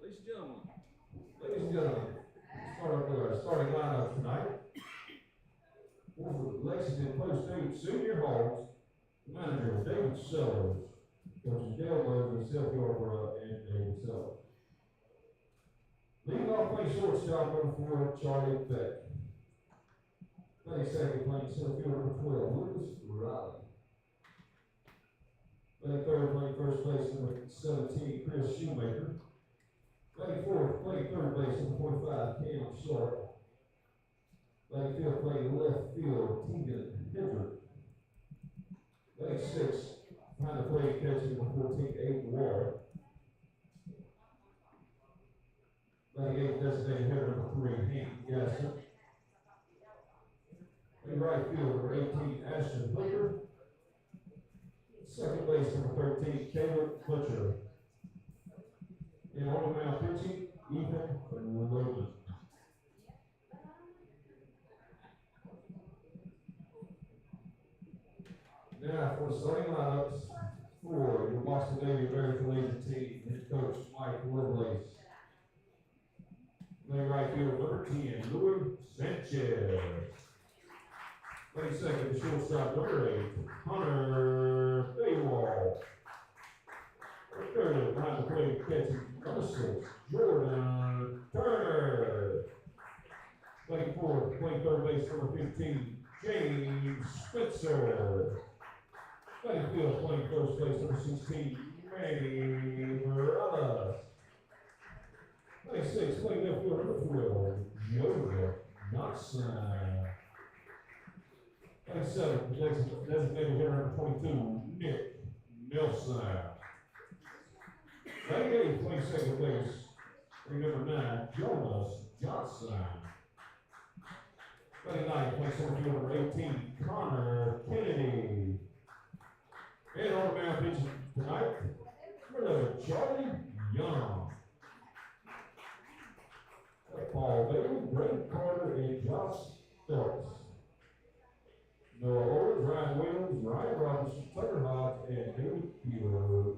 Ladies and gentlemen, start off with our starting lineup tonight. For Lexington Post 8 Senior Hawgs, manager David Sellers, coaches Dale Moses, Seth Yarborough, and David Sellers. Leading off playing shortstop, number 4, Charlie Beck. Playing second, playing center field, number 12, Lucas Riley. Playing third, playing first base, number 17, Chris Shoemaker. Playing fourth, playing third base, number 45, Cam Sharp. Playing fifth, playing left field, Tegan Hendrick. Playing sixth, behind the plate, catching number 14, Aiden Ward. Playing eighth, designated hitter, number 3, Hank Gaston. Playing right field, number 18, Ashton Hooker. Second base, number 13, Caleb Butcher. And on the mound pitching, Ethan Logan. Now for the starting lineups for your Mocksville-Davie American Legion team, head coach Mike Lovelace. Playing right field, number 10, Louis Sanchez. Playing second, shortstop, number 8, Hunter Baywall. Third, behind the plate, catching number 6, Jordan Turner. Playing fourth, playing third base, number 15, James Spitzer. Playing field, playing first base, number 16, Manny Morales. Playing six, playing left field, number 12, Yoga Knoxon. Playing seven, designated hitter, number 22, Nick Nelson. Playing eight, playing second base, number 9, Jonas Johnson. Playing nine, playing center field, number 18, Connor Kennedy. And on the mound pitching tonight, number Charlie Young. Paul Bailey, Brent Carter, and Josh Phelps. Noah Owens, Ryan Williams, Ryan Robinson, Tucker Hawks, and David Peeler.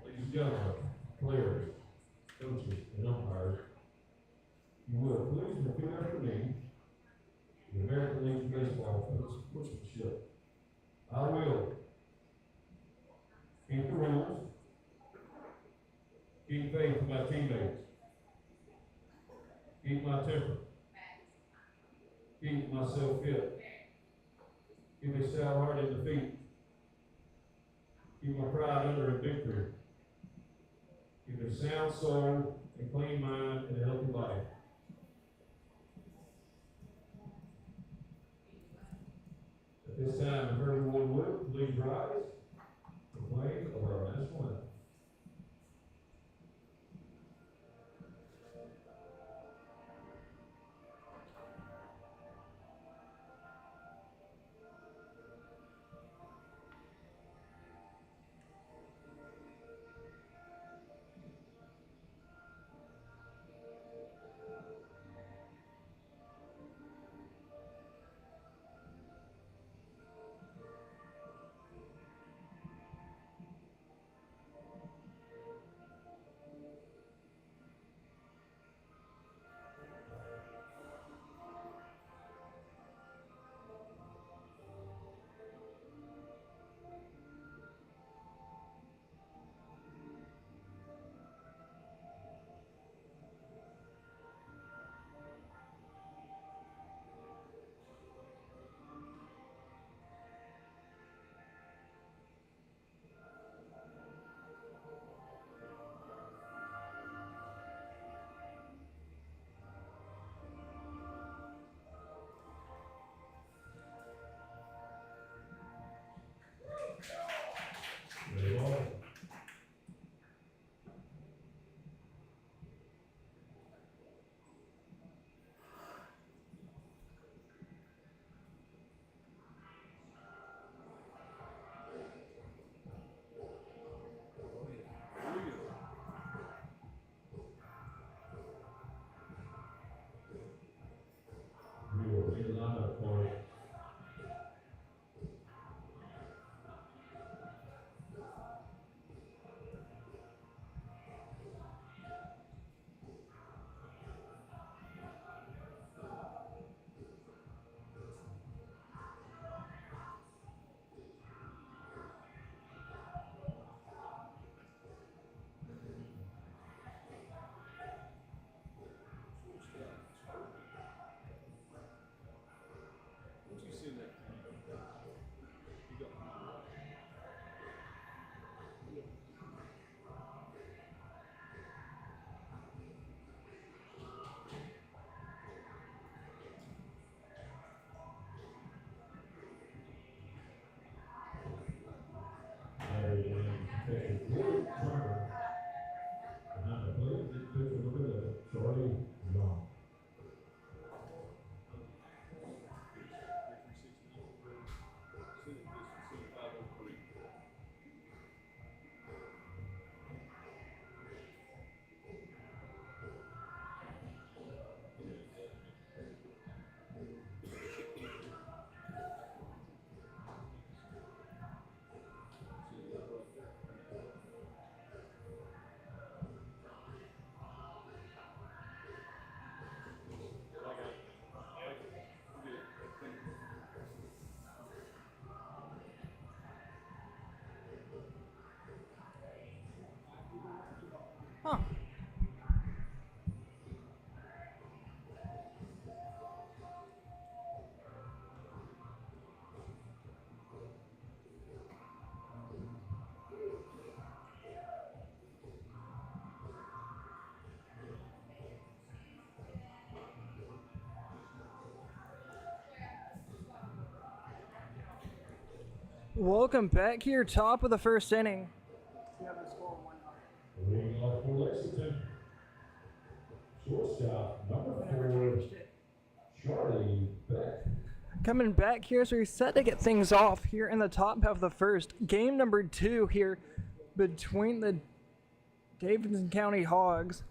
Ladies and gentlemen, players, coaches, and umpires, you will please repeat after me the American Legion Baseball sportsmanship. I will keep the rules, keep faith with my teammates, keep my temper, keep myself fit, keep a stout heart in defeat, keep my pride under a victory. Keep a sound soul, a clean mind, and a healthy life. At this time, if everyone would, please rise to the flag of our national anthem. Welcome back here, top of the first inning. Leading off for Lexington. Shortstop, number 4, Charlie Beck. Coming back here, so we're set to get things off here in the top half of the first. Game number 2 here between the Davidson County Hawgs.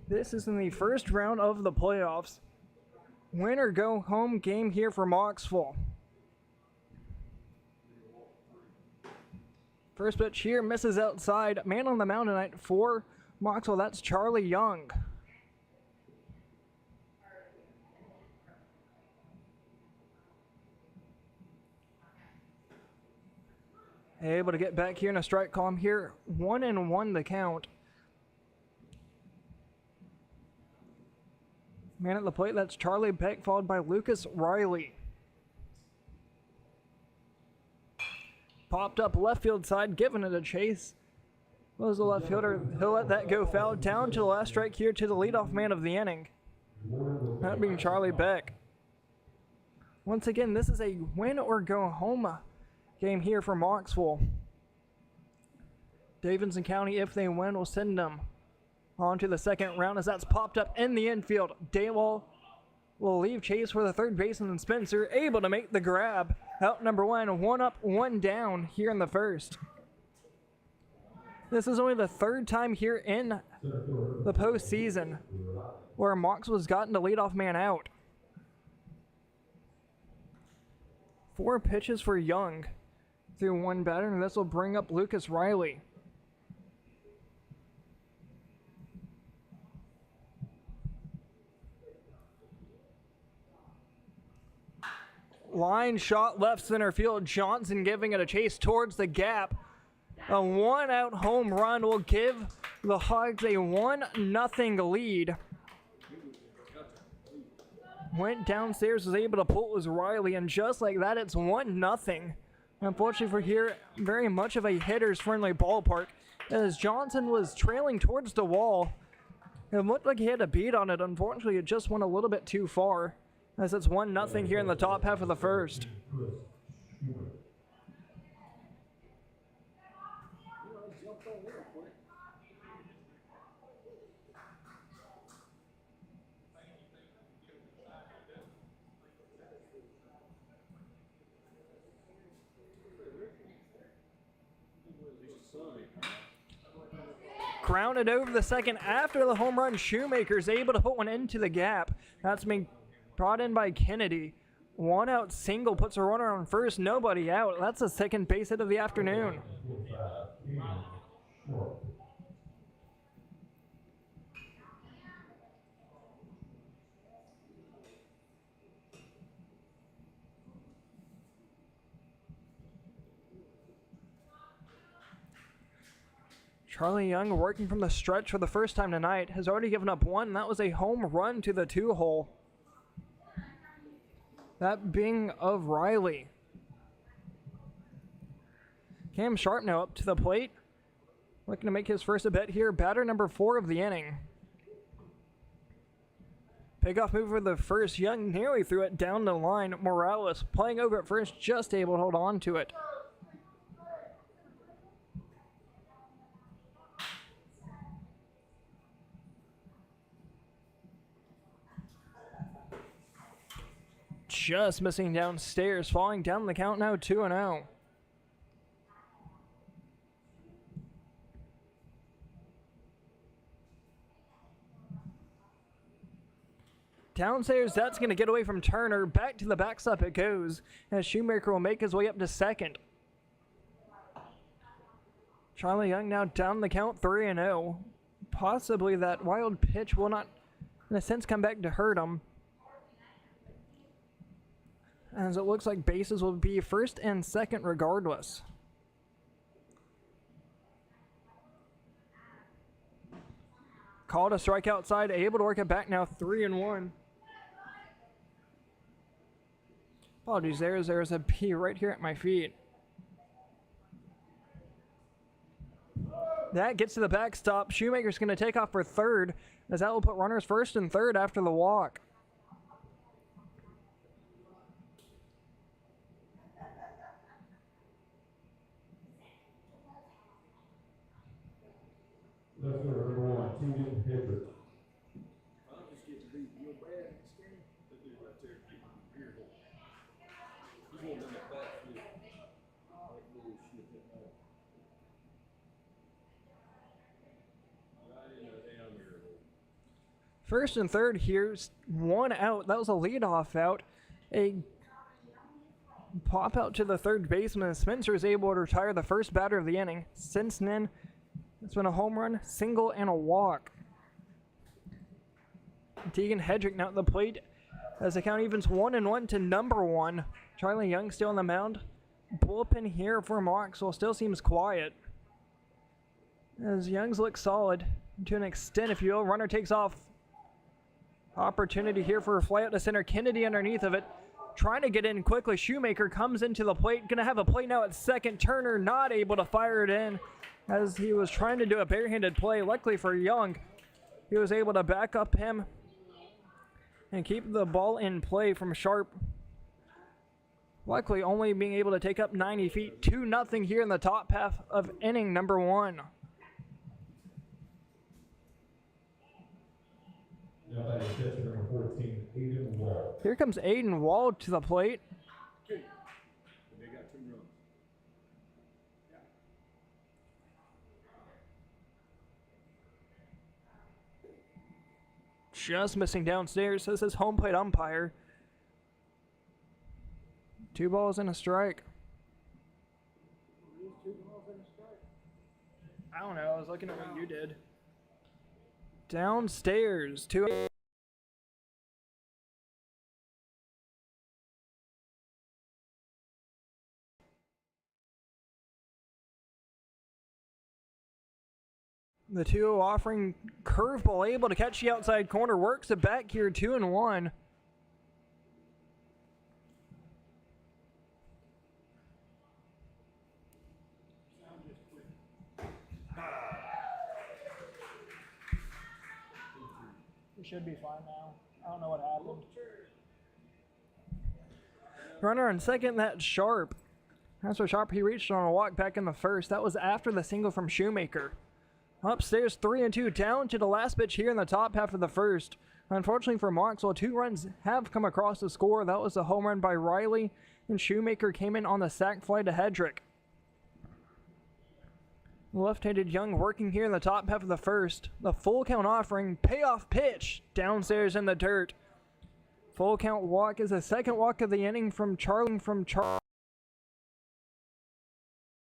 This is in the first round of the playoffs. Win or go home game here for Mocksville. First pitch here, misses outside. Man on the mound tonight for Mocksville, that's Charlie Young. Able to get back here in a strike column here. 1-1 the count. Man at the plate, that's Charlie Beck, followed by Lucas Riley. Popped up left field side, giving it a chase. Was the left fielder, he'll let that go foul. Down to the last strike here to the leadoff man of the inning. That being Charlie Beck. Once again, this is a win or go home game here for Mocksville. Davidson County, if they win, will send them on to the second round as that's popped up in the infield. Daywall will leave chase for the third baseman, and Spencer able to make the grab. Out number 1, 1 up, 1 down here in the first. This is only the third time here in the postseason where Mocksville's gotten the leadoff man out. 4 pitches for Young through 1 batter, and this will bring up Lucas Riley. Line shot left center field. Johnson giving it a chase towards the gap. A 1-out home run will give the Hawgs a 1-0 lead. Went downstairs, was able to pull, it was Riley, and just like that, it's 1-0. Unfortunately for here, very much of a hitter's friendly ballpark, as Johnson was trailing towards the wall. It looked like he had a beat on it. Unfortunately, it just went a little bit too far, as it's 1-0 here in the top half of the first. Grounded over the second after the home run. Shoemaker's able to put one into the gap. That's being brought in by Kennedy. 1-out single puts a runner on first, nobody out. That's the second base hit of the afternoon. Charlie Young, working from the stretch for the first time tonight, has already given up 1. That was a home run to the 2-hole. That being of Riley. Cam Sharp now up to the plate. Looking to make his first at bat here. Batter number 4 of the inning. Pickoff move for the first. Young nearly threw it down the line. Morales playing over at first, just able to hold on to it. Just missing downstairs, falling down the count now 2-0. Downstairs, that's going to get away from Turner. Back to the backstop it goes, as Shoemaker will make his way up to second. Charlie Young now down the count 3-0. Possibly that wild pitch will not, in a sense, come back to hurt him, as it looks like bases will be first and second regardless. Called a strike outside, able to work it back now 3-1. Apologies, there's a P right here at my feet. That gets to the backstop. Shoemaker's going to take off for third, as that will put runners first and third after the walk. Left fielder number 1, Tegan Hedrick. First and third, here's one out. That was a leadoff out. A pop out to the third baseman. Spencer is able to retire the first batter of the inning. Since then, it's been a home run, single, and a walk. Tegan Hedrick now at the plate as the count evens 1-1 to number 1. Charlie Young still on the mound. Bullpen here for Mocksville still seems quiet, as Young's look solid to an extent, if you will. Runner takes off. Opportunity here for a fly out to center. Kennedy underneath of it, trying to get in quickly. Shoemaker comes into the plate, gonna have a play now at second. Turner not able to fire it in as he was trying to do a barehanded play. Luckily for Young, he was able to back up him and keep the ball in play from Sharp. Luckily only being able to take up 90 feet. 2-0 here in the top half of inning number 1. Now batting catcher number 14, Aiden Wall. Here comes Aiden Wall to the plate. They got 2 runs. Just missing downstairs, says his home plate umpire. 2 balls and a strike. I don't know, I was looking at what you did. Downstairs, 2. The 2 offering curveball, able to catch the outside corner, works it back here, 2-1. We should be fine now. I don't know what happened. Runner on second, that's Sharp. That's what Sharp, he reached on a walk back in the first. That was after the single from Shoemaker. Upstairs, 3-2, down to the last pitch here in the top half of the first. Unfortunately for Mocksville, 2 runs have come across the score. That was a home run by Riley, and Shoemaker came in on the sac fly to Hedrick. Left-handed Young working here in the top half of the first. The full count offering, payoff pitch, downstairs in the dirt. Full count walk is the second walk of the inning from Charlie.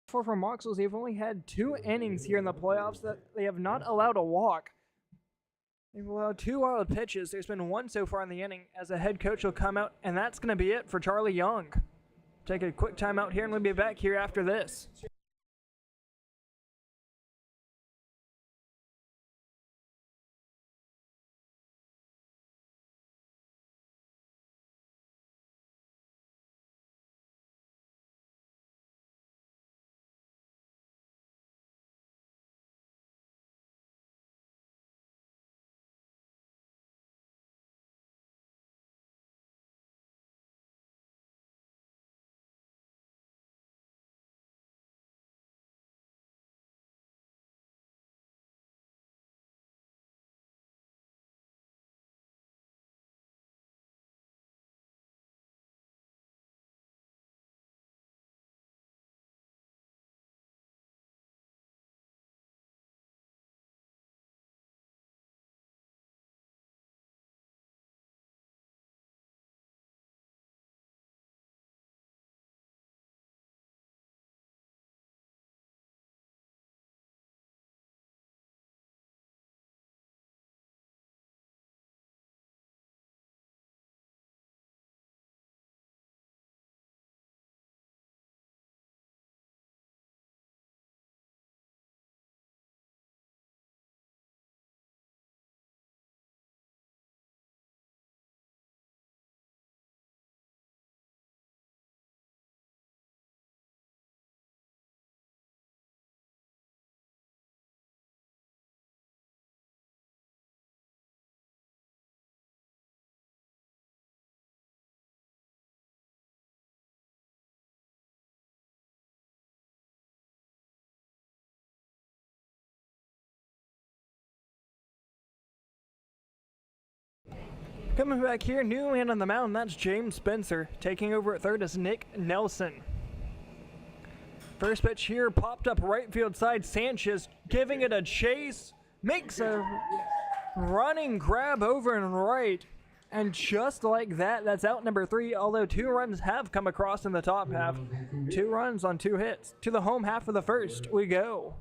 For Mocksville, they've only had 2 innings here in the playoffs that they have not allowed a walk. They've allowed 2 wild pitches. There's been 1 so far in the inning as a head coach will come out, and that's going to be it for Charlie Young. Take a quick time out here, and we'll be back here after this. Coming back here, new man on the mound, that's James Spencer. Taking over at third is Nick Nelson. First pitch here, popped up right field side. Sanchez giving it a chase. Makes a running grab over and right. And just like that, that's out number 3, although 2 runs have come across in the top half. 2 runs on 2 hits. To the home half of the first we go.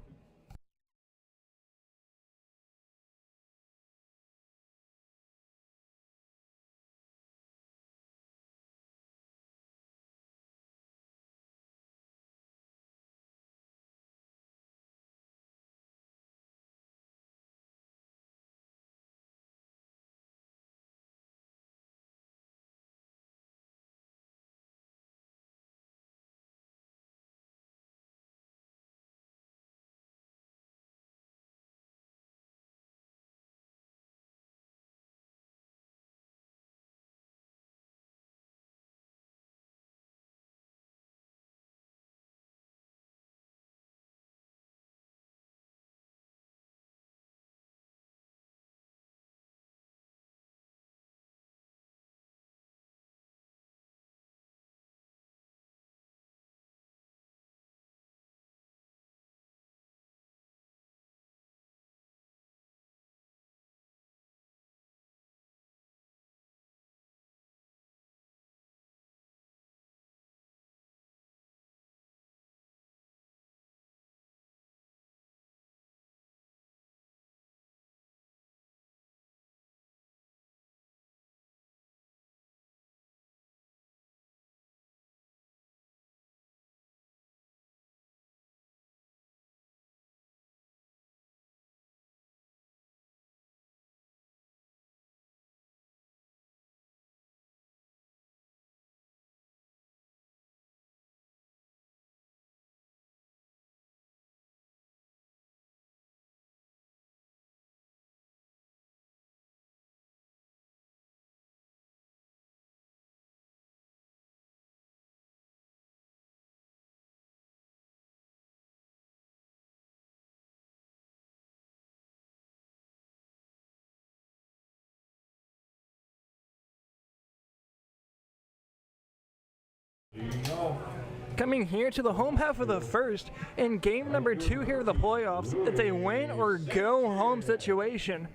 Coming here to the home half of the first, in game number 2 here of the playoffs, it's a win or go home situation.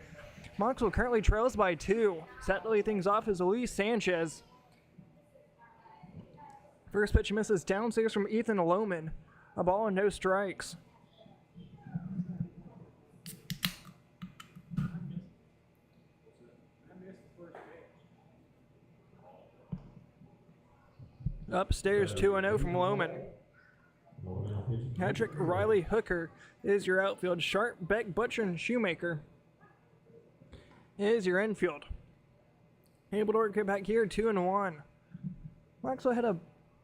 Mocksville currently trails by 2. Set to lead things off is Luis Sanchez. First pitch misses downstairs from Ethan Lohman. A ball and no strikes. Upstairs 2-0 from Lohman. Patrick Riley Hooker is your outfield. Sharp, Beck, Butcher, and Shoemaker is your infield. Able to work it back here, 2-1. Mocksville had a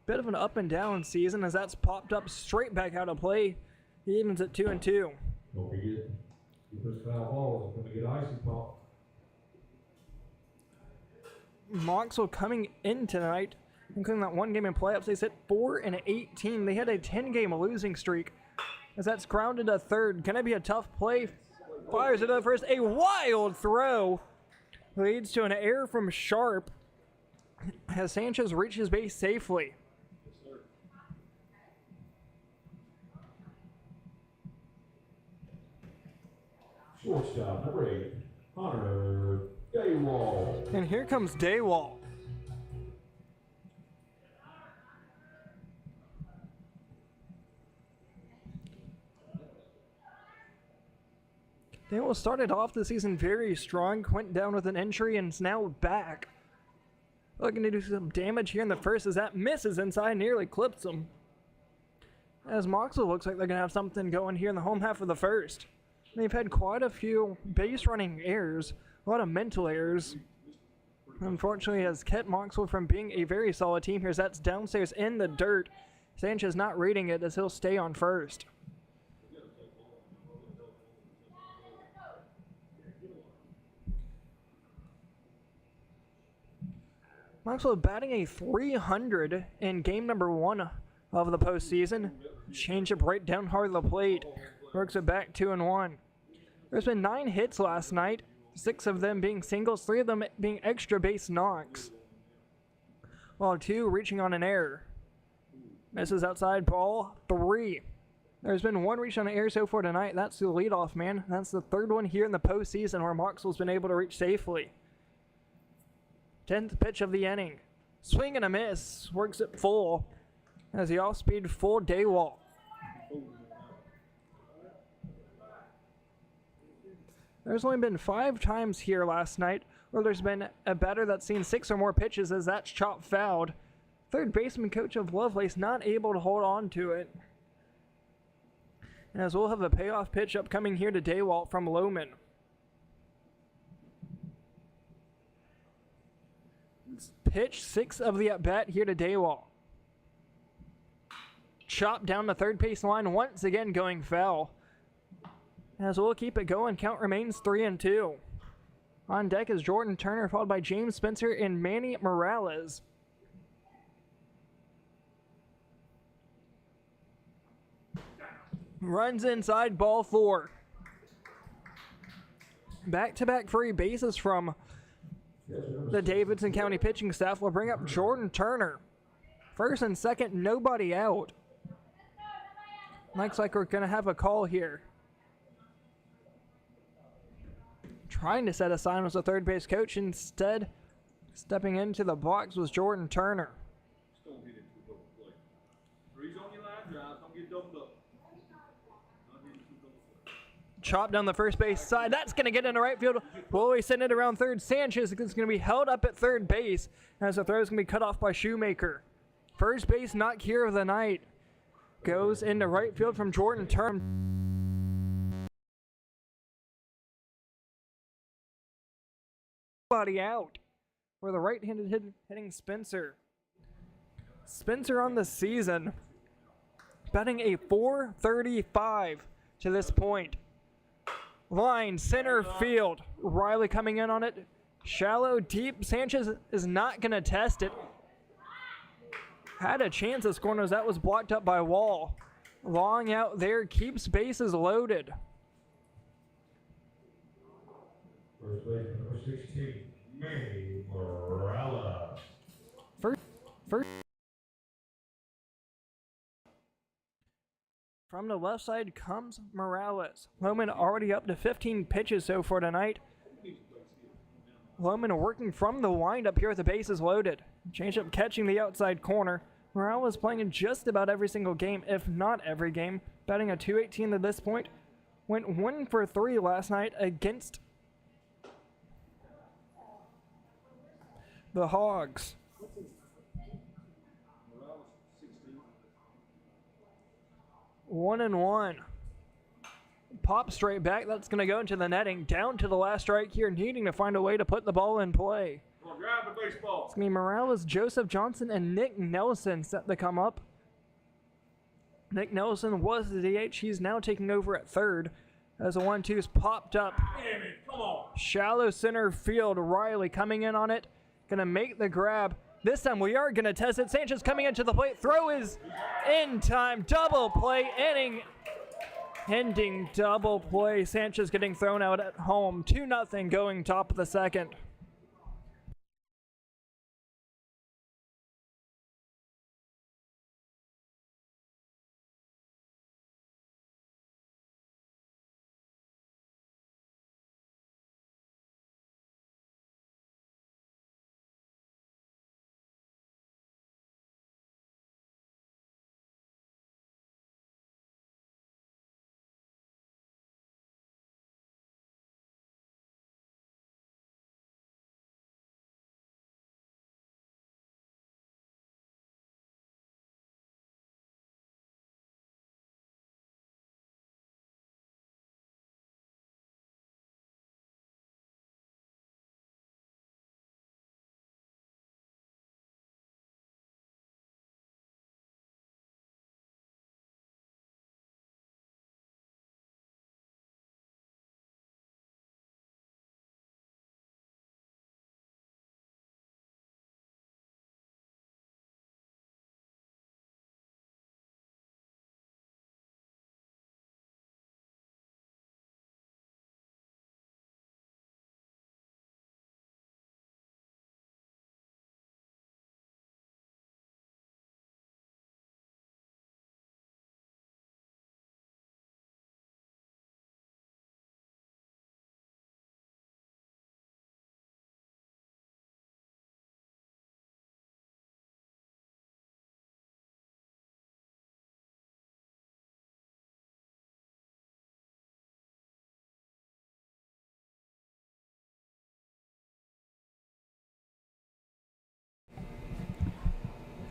bit of an up and down season as that's popped up straight back out of play. He evens at 2-2. Don't forget, you push foul balls, going to get icy pop. Mocksville coming in tonight, including that one game in playoffs, they sit 4-18. They had a 10-game losing streak as that's grounded to third. Can it be a tough play? Fires it up first. A wild throw leads to an error from Sharp as Sanchez reaches base safely. Shortstop number 8, Hunter Daywall. And here comes Daywall. Daywall started off the season very strong, went down with an injury, and is now back. Looking to do some damage here in the first as that misses inside, nearly clips him. As Mocksville looks like they're going to have something going here in the home half of the first. They've had quite a few base running errors, a lot of mental errors. Unfortunately, has kept Mocksville from being a very solid team here as that's downstairs in the dirt. Sanchez not reading it as he'll stay on first. Mocksville batting a .300 in game number 1 of the postseason. Changeup right down hard of the plate. Works it back 2-1. There's been 9 hits last night. 6 of them being singles, 3 of them being extra base knocks, while 2 reaching on an error. Misses outside, ball 3. There's been 1 reach on the air so far tonight. That's the leadoff man. That's the 3rd one here in the postseason where Mocksville's been able to reach safely. 10th pitch of the inning. Swing and a miss. Works it full as the off-speed full Daywalt. There's only been 5 times here last night where there's been a batter that's seen 6 or more pitches as that's chopped fouled. Third baseman coach of Lovelace not able to hold on to it. And as we'll have a payoff pitch upcoming here to Daywalt from Lohman. Pitch 6 of the at-bat here to Daywalt. Chopped down the third base line, once again going foul. As we'll keep it going, count remains 3-2. On deck is Jordan Turner, followed by James Spencer and Manny Morales. Runs inside, ball 4. Back-to-back free bases from the Davidson County pitching staff will bring up Jordan Turner. First and second, nobody out. Looks like we're going to have a call here. Trying to set a sign was the third base coach. Instead, stepping into the box was Jordan Turner. Don't get into a double play. Three's on your line drive. Don't get doubled up. Chop down the first base side. That's going to get into right field. Boy, send it around third. Sanchez is going to be held up at third base as the throw is going to be cut off by Shoemaker. First base knock here of the night. Goes into right field from Jordan Turner. Body out for the right-handed hitting Spencer. Spencer on the season, batting a .435 to this point. Line, center field. Riley coming in on it. Shallow, deep. Sanchez is not going to test it. Had a chance at scoring as that was blocked up by Wall. Long out there, keeps bases loaded. First base, number 16, Manny Morales. First. From the left side comes Morales. Lohman already up to 15 pitches so far tonight. Lohman working from the windup here with the bases loaded. Changeup catching the outside corner. Morales playing in just about every single game, if not every game. Batting a .218 at this point. Went 1 for 3 last night against the Hawgs. 1-1. Pop straight back. That's going to go into the netting. Down to the last strike here, needing to find a way to put the ball in play. Grab the baseball. It's going to be Morales, Joseph Johnson, and Nick Nelson set to come up. Nick Nelson was the DH. He's now taking over at third as the 1-2's popped up. Damn it, come on. Shallow center field. Riley coming in on it. Going to make the grab. This time we are going to test it. Sanchez coming into the plate. Throw is in time. Double play inning. Ending double play. Sanchez getting thrown out at home. 2-0 going top of the second.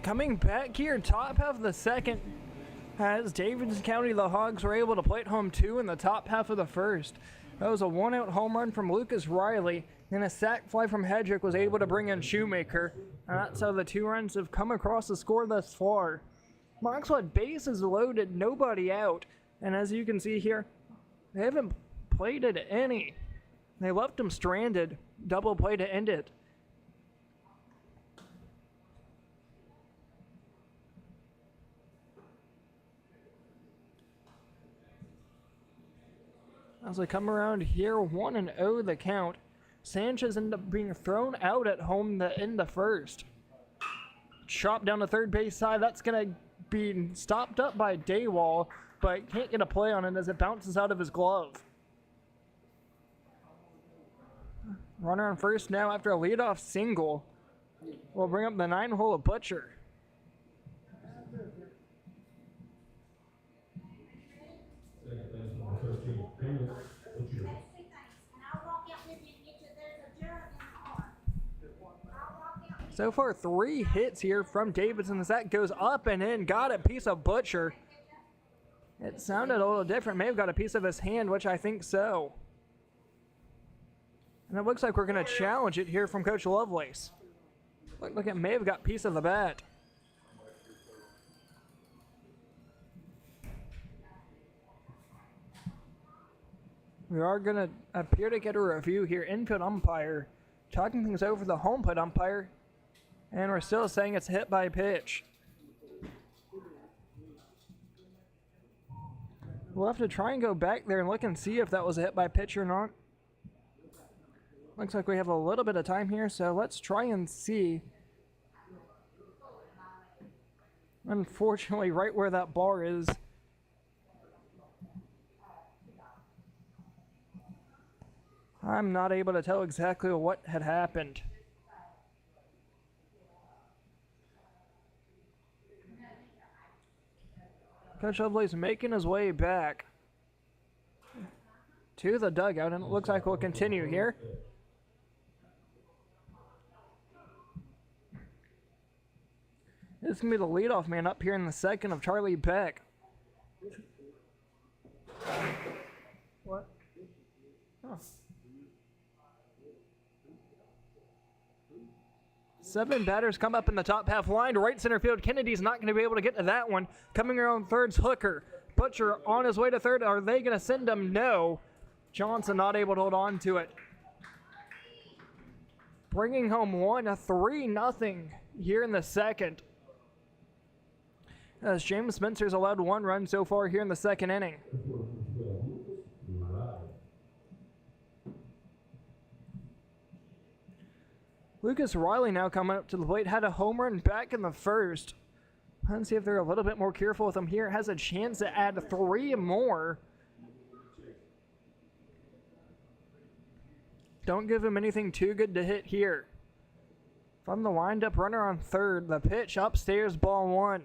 Coming back here, top half of the second, as Davidson County, the Hawgs were able to plate home 2 in the top half of the first. That was a 1-out home run from Lucas Riley, and a sac fly from Hedrick was able to bring in Shoemaker. And that's how the 2 runs have come across the score thus far. Mocksville had bases loaded, nobody out. And as you can see here, they haven't plated any. They left them stranded. Double play to end it. As they come around here, 1-0 the count. Sanchez ended up being thrown out at home to end the first. Chop down the third base side. That's going to be stopped up by Daywall, but can't get a play on it as it bounces out of his glove. Runner on first now after a leadoff single. We'll bring up the 9-hole of Butcher. So far, 3 hits here from Davidson as that goes up and in. Got a piece of Butcher. It sounded a little different. May have got a piece of his hand, which I think so. And it looks like we're going to challenge it here from Coach Lovelace. Look, it may have got a piece of the bat. We are going to appear to get a review here. Infield umpire talking things over the home plate umpire. And we're still saying it's hit by pitch. We'll have to try and go back there and look and see if that was a hit by pitch or not. Looks like we have a little bit of time here, so let's try and see. Unfortunately, right where that bar is. I'm not able to tell exactly what had happened. Coach Lovelace making his way back to the dugout, and it looks like we'll continue here. This is going to be the leadoff man up here in the second of Charlie Beck. What? Oh. 7 batters come up in the top half line to right center field. Kennedy's not going to be able to get to that one. Coming around third's Hooker. Butcher on his way to third. Are they going to send him? No. Johnson not able to hold on to it. Bringing home 3-0 here in the second. As James Spencer's allowed 1 run so far here in the second inning. Lucas Riley now coming up to the plate. Had a home run back in the first. Let's see if they're a little bit more careful with him here. Has a chance to add 3 more. Don't give him anything too good to hit here. From the windup runner on third. The pitch upstairs, ball 1.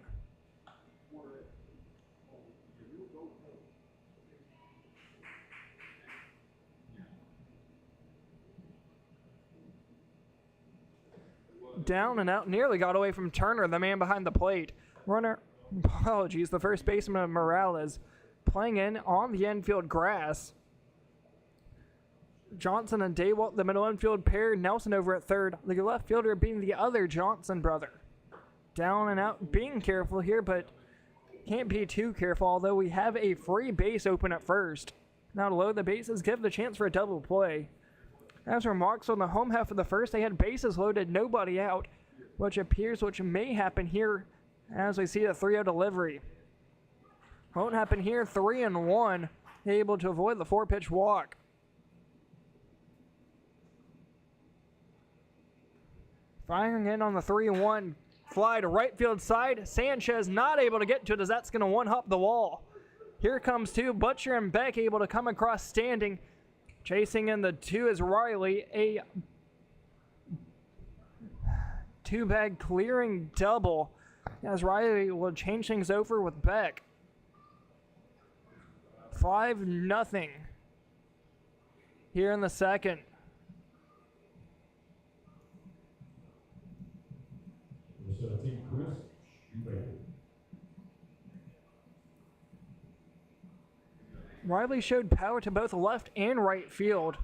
Down and out, nearly got away from Turner, the man behind the plate. Runner, apologies, the first baseman of Morales, playing in on the infield grass. Johnson and Daywalt, the middle infield pair. Nelson over at third. The left fielder being the other Johnson brother. Down and out, being careful here, but can't be too careful, although we have a free base open at first. Now to load the bases, give the chance for a double play. As for Mocksville on the home half of the first, they had bases loaded, nobody out, which may happen here as we see a 3-0 delivery. Won't happen here, 3-1, able to avoid the 4-pitch walk. Firing in on the 3-1, fly to right field side. Sanchez not able to get to it as that's going to one-hop the wall. Here comes 2, Butcher and Beck able to come across standing. Chasing in the 2 is Riley, a 2-bag clearing double as Riley will change things over with Beck. 5-0 here in the second. 17, Chris Shoemaker. Riley showed power to both left and right field.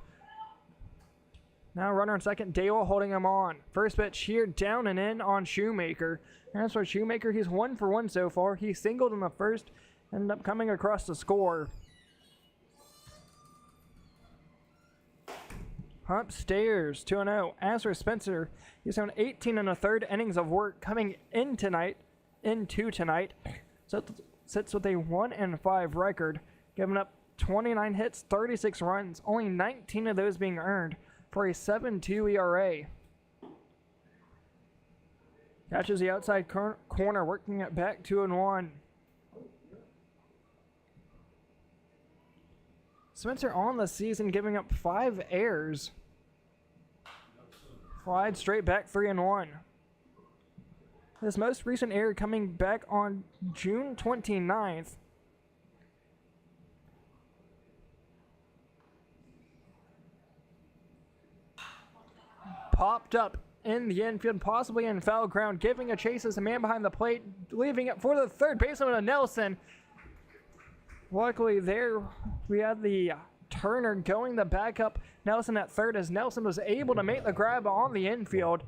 Now runner on second, Dale holding him on. First pitch here, down and in on Shoemaker. And as for Shoemaker, he's 1 for 1 so far. He singled in the first, ended up coming across to score. Upstairs, 2-0. As for Spencer, he's thrown 18 and a third innings of work coming in tonight, so sits with a 1-5 record, giving up 29 hits, 36 runs, only 19 of those being earned for a 7.2 ERA. Catches the outside corner, working it back 2-1. Spencer on the season giving up 5 errors. Slide straight back 3-1. His most recent error coming back on June 29th. Popped up in the infield, possibly in foul ground, giving a chase as a man behind the plate, leaving it for the third baseman, Nelson. Luckily there, we had the Turner going the backup Nelson at third as Nelson was able to make the grab on the infield.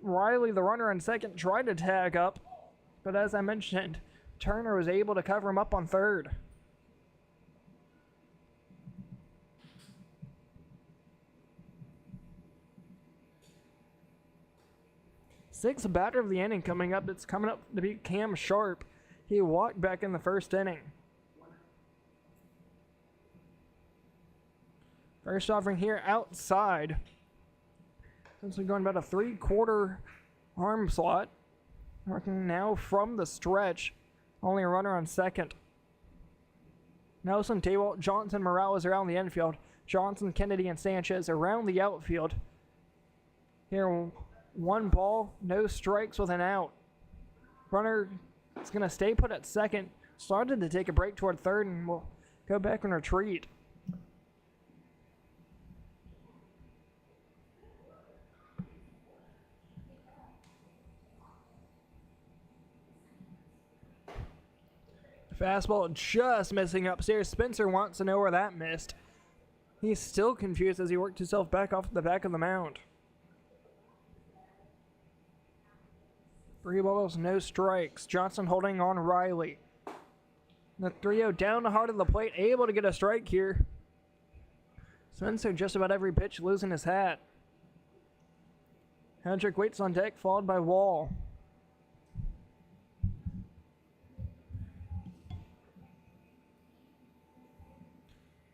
Riley, the runner on second, tried to tag up, but as I mentioned, Turner was able to cover him up on third. Sixth batter of the inning coming up. It's coming up to be Cam Sharp. He walked back in the first inning. First offering here outside. Essentially going about a 3/4 arm slot. Working now from the stretch. Only a runner on second. Nelson, Taywalt, Johnson, Morales around the infield. Johnson, Kennedy, and Sanchez around the outfield. Here, 1 ball, no strikes with an out. Runner is going to stay put at second. Started to take a break toward third and will go back and retreat. Fastball just missing upstairs. Spencer wants to know where that missed. He's still confused as he worked himself back off the back of the mound. 3 balls, no strikes. Johnson holding on Riley. The 3-0 down the heart of the plate, able to get a strike here. Spencer just about every pitch losing his hat. Hendrick waits on deck, followed by Wall.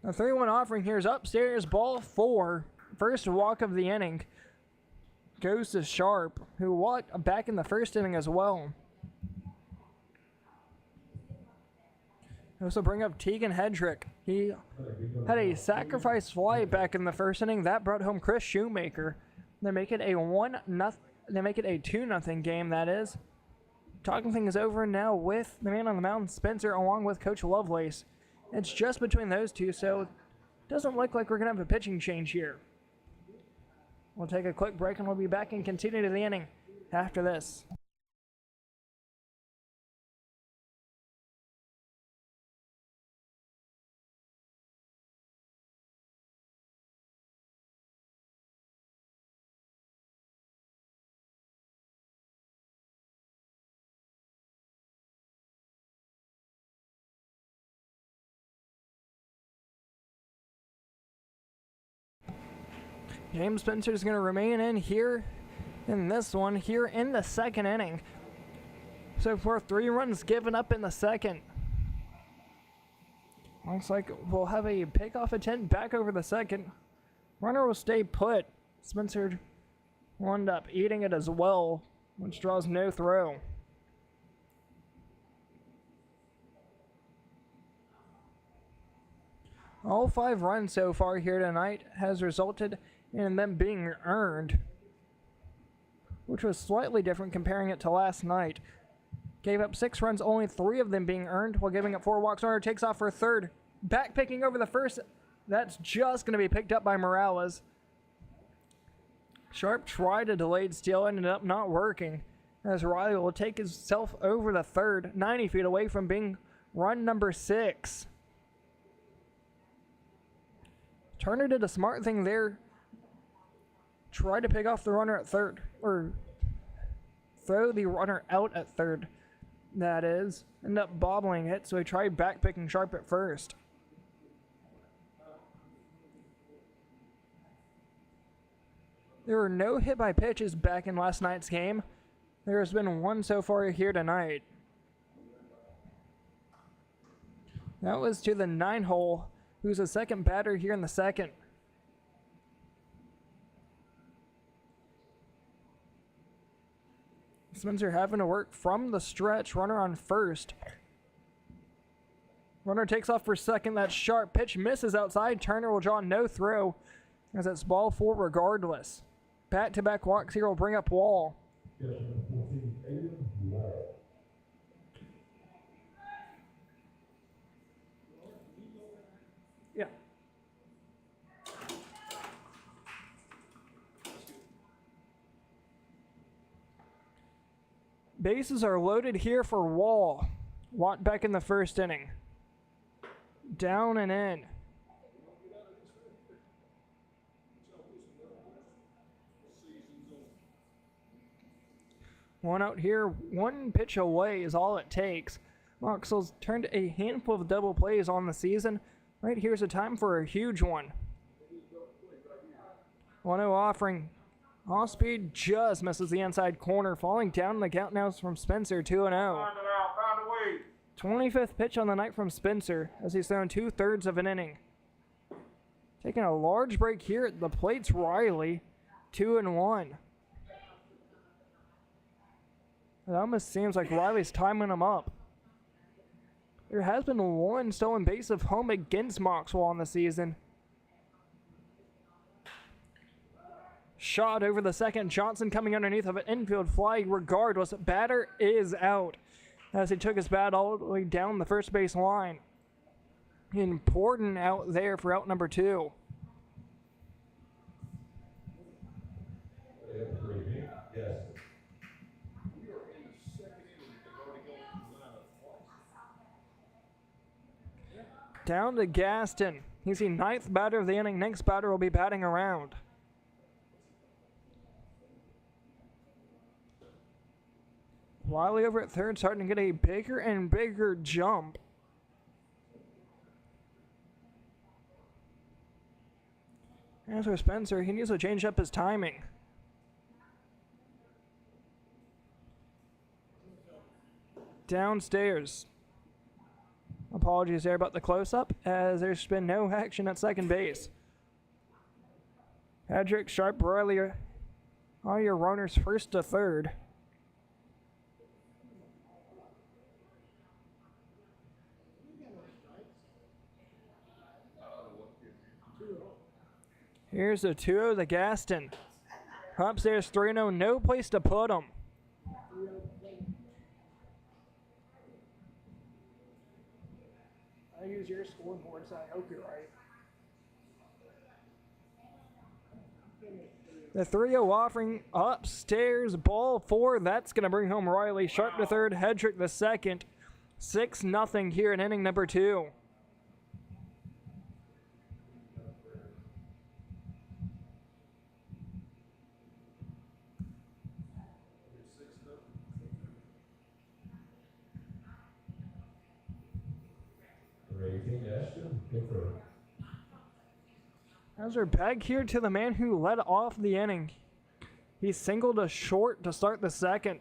The 3-1 offering here is upstairs, ball 4. First walk of the inning goes to Sharp, who walked back in the first inning as well. Also bring up Tegan Hedrick. He had a sacrifice fly back in the first inning that brought home Chris Shoemaker. They make it a 2-0 game, that is. Talking things over now with the man on the mound, Spencer, along with Coach Lovelace. It's just between those two, so it doesn't look like we're going to have a pitching change here. We'll take a quick break and we'll be back and continue to the inning after this. James Spencer is going to remain in here in this one, here in the second inning. So far, 3 runs given up in the second. Looks like we'll have a pickoff attempt back over the second. Runner will stay put. Spencer wound up eating it as well, which draws no throw. All 5 runs so far here tonight has resulted in them being earned, which was slightly different comparing it to last night. Gave up 6 runs, only 3 of them being earned, while giving up 4 walks. Runner takes off for third. Back picking over the first. That's just going to be picked up by Morales. Sharp tried a delayed steal, ended up not working. as Riley will take himself over the third, 90 feet away from being run number 6. Turner did a smart thing there. Try to pick off the runner at third, or throw the runner out at third, that is. End up bobbling it, so he tried back picking Sharp at first. There were no hit by pitches back in last night's game. There has been one so far here tonight. That was to the 9-hole, who's the second batter here in the second. Spencer having to work from the stretch, runner on first. Runner takes off for second, that sharp pitch misses outside. Turner will draw no throw as it's ball 4 regardless. Back-to-back walks here will bring up Wall. Yeah. Bases are loaded here for Wall. Watt back in the first inning. Down and in. One out here, one pitch away is all it takes. Mocksville's turned a handful of double plays on the season. Right here's a time for a huge one. 1-0 offering. Off speed just misses the inside corner. Falling down in the count now from Spencer, 2-0. 25th pitch on the night from Spencer as he's thrown 2/3 of an inning. Taking a large break here at the plate's Riley, 2-1. It almost seems like Riley's timing him up. There has been one stolen base of home against Mocksville on the season. Shot over the second. Johnson coming underneath of an infield fly regardless. Batter is out as he took his bat all the way down the first base line. Important out there for out number 2. Down to Gaston. He's the 9th batter of the inning. Next batter will be batting around. Riley over at third, starting to get a bigger and bigger jump. As for Spencer, he needs to change up his timing. Downstairs. Apologies there about the close-up, as there's been no action at second base. Hedrick, Sharp, Riley, all your runners first to third. Here's the 2-0 to Gaston. Upstairs 3-0, no place to put him. I use your scoreboard, so I hope you're right. The 3-0 offering upstairs, ball 4. That's going to bring home Riley. Sharp to third, Hedrick the second. 6-0 here in inning number 2. As we're back here to the man who led off the inning. He singled a short to start the second.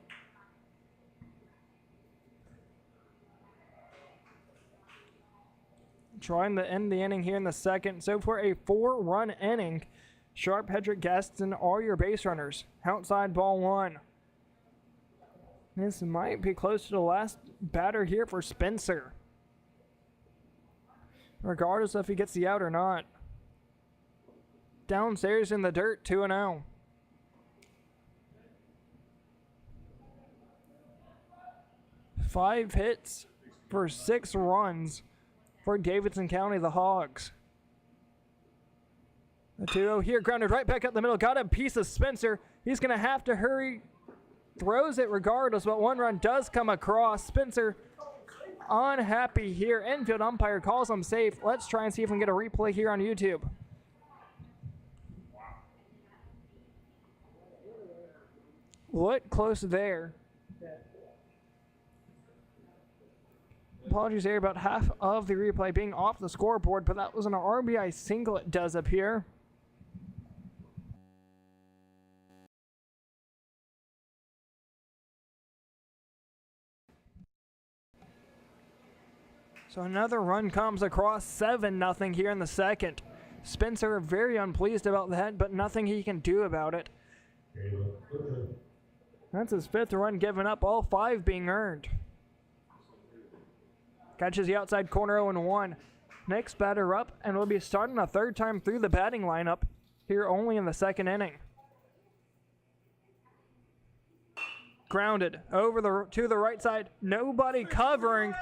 Trying to end the inning here in the second. So for a 4-run inning, Sharp, Hedrick, Gaston are your base runners. Outside ball 1. This might be close to the last batter here for Spencer, regardless if he gets the out or not. Downstairs in the dirt, 2-0. Five hits for 6 runs for Davidson County, the Hawgs. The 2-0 here, grounded right back up the middle. Got a piece of Spencer. He's going to have to hurry throws it regardless, but one run does come across. Spencer unhappy here. Infield umpire calls him safe. Let's try and see if we can get a replay here on YouTube. Look close there. Apologies there about half of the replay being off the scoreboard, but that was an RBI single, it does appear. So another run comes across, 7-0 here in the second. Spencer very unpleased about that, but nothing he can do about it. That's his 5th run given up, all 5 being earned. Catches the outside corner 0-1. Next batter up, and we'll be starting a 3rd time through the batting lineup here only in the 2nd inning. Grounded over to the right side. Nobody covering.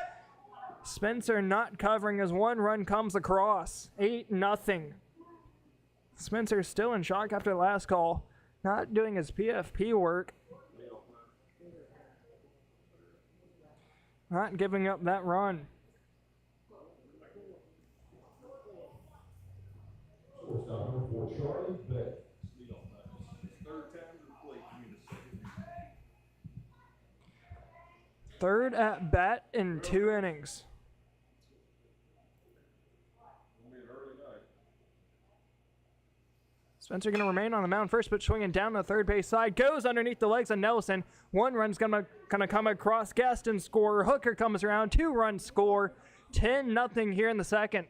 Spencer not covering as 1 run comes across. 8-0. Spencer still in shock after the last call. Not doing his PFP work. Not giving up that run. Third at bat in 2 innings. Spencer going to remain on the mound first, but swinging down the third base side. Goes underneath the legs of Nelson. 1 run's going to come across. Gaston score. Hooker comes around. 2 runs score. 10-0 here in the second.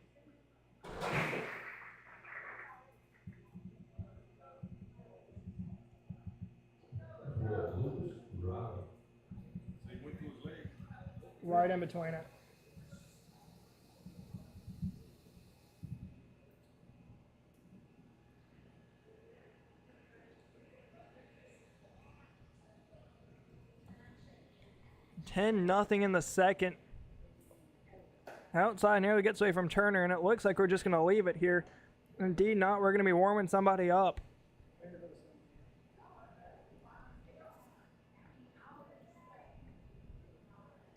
Right in between it. Nothing in the second. Outside nearly gets away from Turner, and it looks like we're just going to leave it here. Indeed not. We're going to be warming somebody up.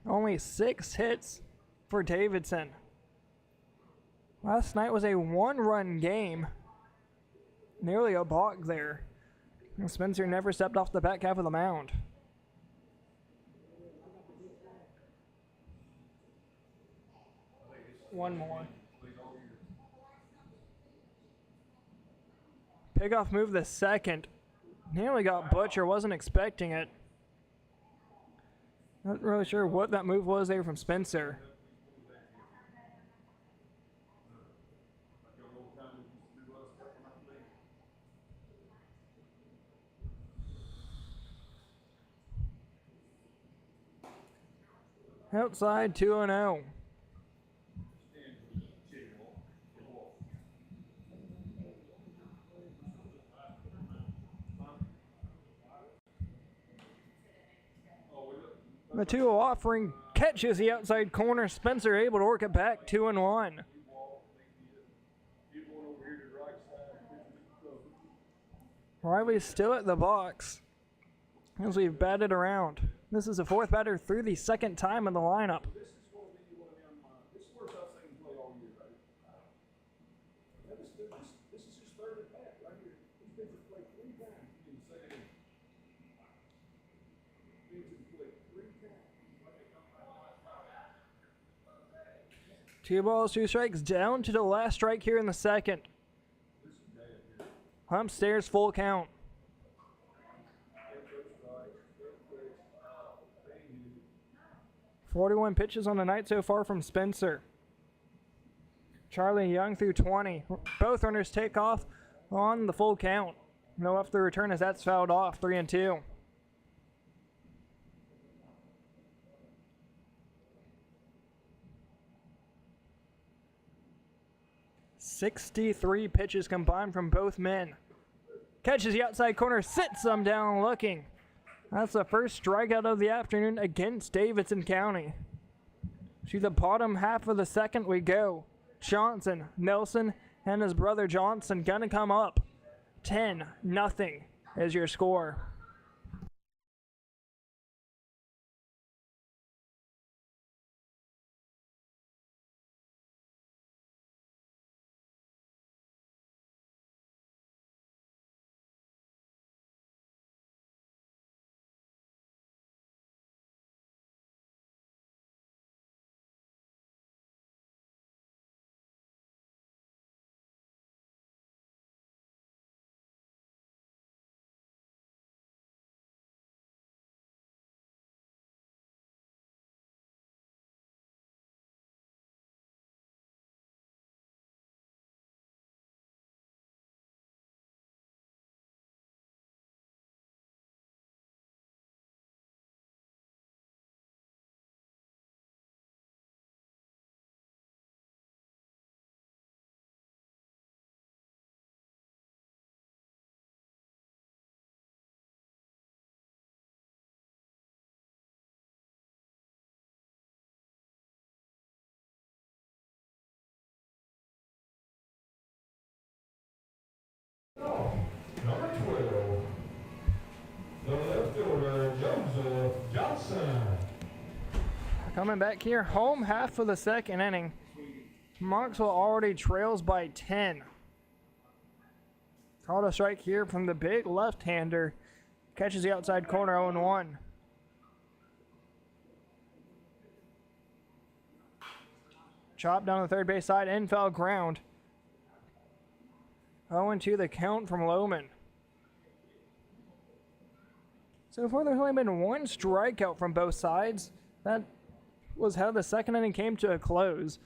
Only 6 hits for Davidson. Last night was a 1-run game. Nearly a balk there. And Spencer never stepped off the back half of the mound. One more. Pickoff move the second. Nearly got Butcher, wasn't expecting it. Not really sure what that move was there from Spencer. Outside 2-0. Matuo offering, catches the outside corner. Spencer able to work it back, 2-1. Riley's still at the box as we've batted around. This is the 4th batter through the 2nd time in the lineup. Two balls, 2 strikes, down to the last strike here in the second. Upstairs, full count. .41 pitches on the night so far from Spencer. Charlie Young through 20. Both runners take off on the full count. No after return as that's fouled off, 3-2. 63 pitches combined from both men. Catches the outside corner, sits them down looking. That's the first strikeout of the afternoon against Davidson County. To the bottom half of the second we go. Johnson, Nelson, and his brother Johnson gonna come up. 10-0 is your score. Number 12, the left fielder, Joseph Johnson. Coming back here, home half of the second inning. Mocksville already trails by 10. Called a strike here from the big left-hander. Catches the outside corner, 0-1. Chop down the third base side, infield ground. 0-2 the count from Loman. So far, there's only been one strikeout from both sides. That was how the second inning came to a close.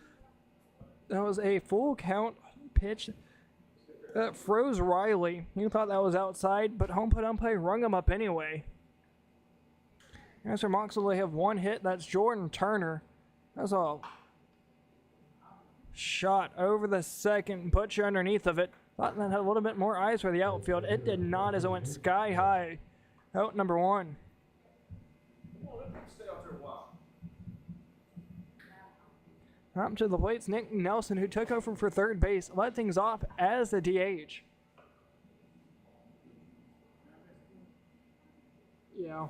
That was a full count pitch that froze Riley. He thought that was outside, but home plate umpire rung him up anyway. As for Mocksville, they have one hit. That's Jordan Turner. That's a shot over the second, butcher underneath of it. Thought that had a little bit more eyes for the outfield. It did not, as it went sky high. Out number 1. Stay out there a while. Up to the plate's Nick Nelson, who took over for third base, led things off as the DH. Yeah.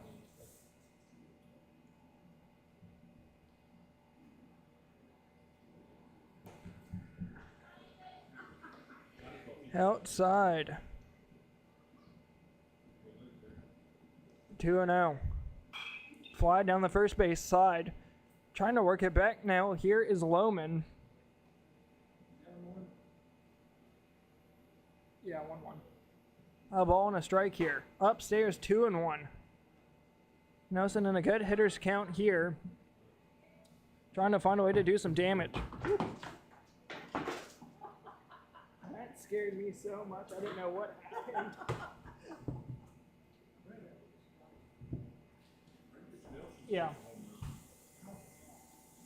Outside. 2-0. Fly down the first base side. Trying to work it back now. Here is Loman. Yeah, 1-1. A ball and a strike here. Upstairs, 2-1. Nelson in a good hitter's count here. Trying to find a way to do some damage. That scared me so much. I didn't know what happened.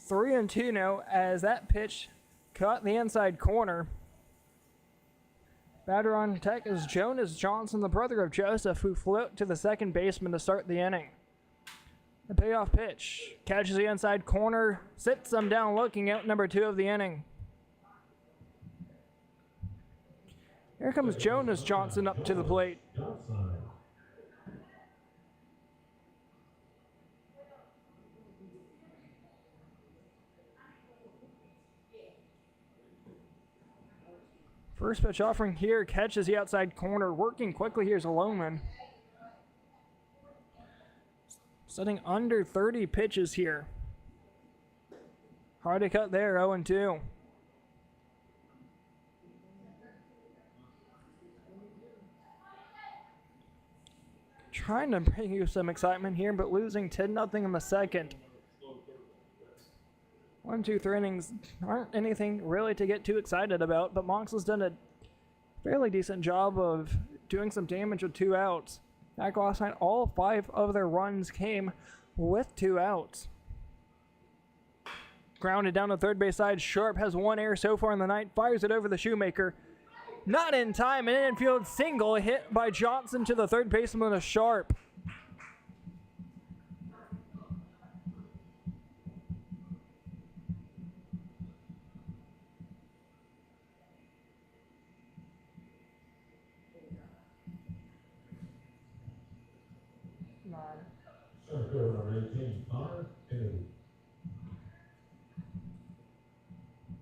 3-2 now as that pitch caught the inside corner. Batter on deck is Jonas Johnson, the brother of Joseph, who flew out to the second baseman to start the inning. The payoff pitch catches the inside corner, sits him down looking out, number 2 of the inning. Here comes Jonas Johnson up to the plate. First pitch offering here, catches the outside corner. Working quickly, here's Loman. Setting under 30 pitches here. Hard to cut there, 0-2. Trying to bring you some excitement here, but losing 10-0 in the second. 1, 2, 3 innings aren't anything really to get too excited about, but Mocksville's done a fairly decent job of doing some damage with 2 outs. Back last night, all 5 of their runs came with 2 outs. Grounded down the third base side. Sharp has 1 error so far in the night. Fires it over the Shoemaker. Not in time. An infield single hit by Johnson to the third baseman of Sharp.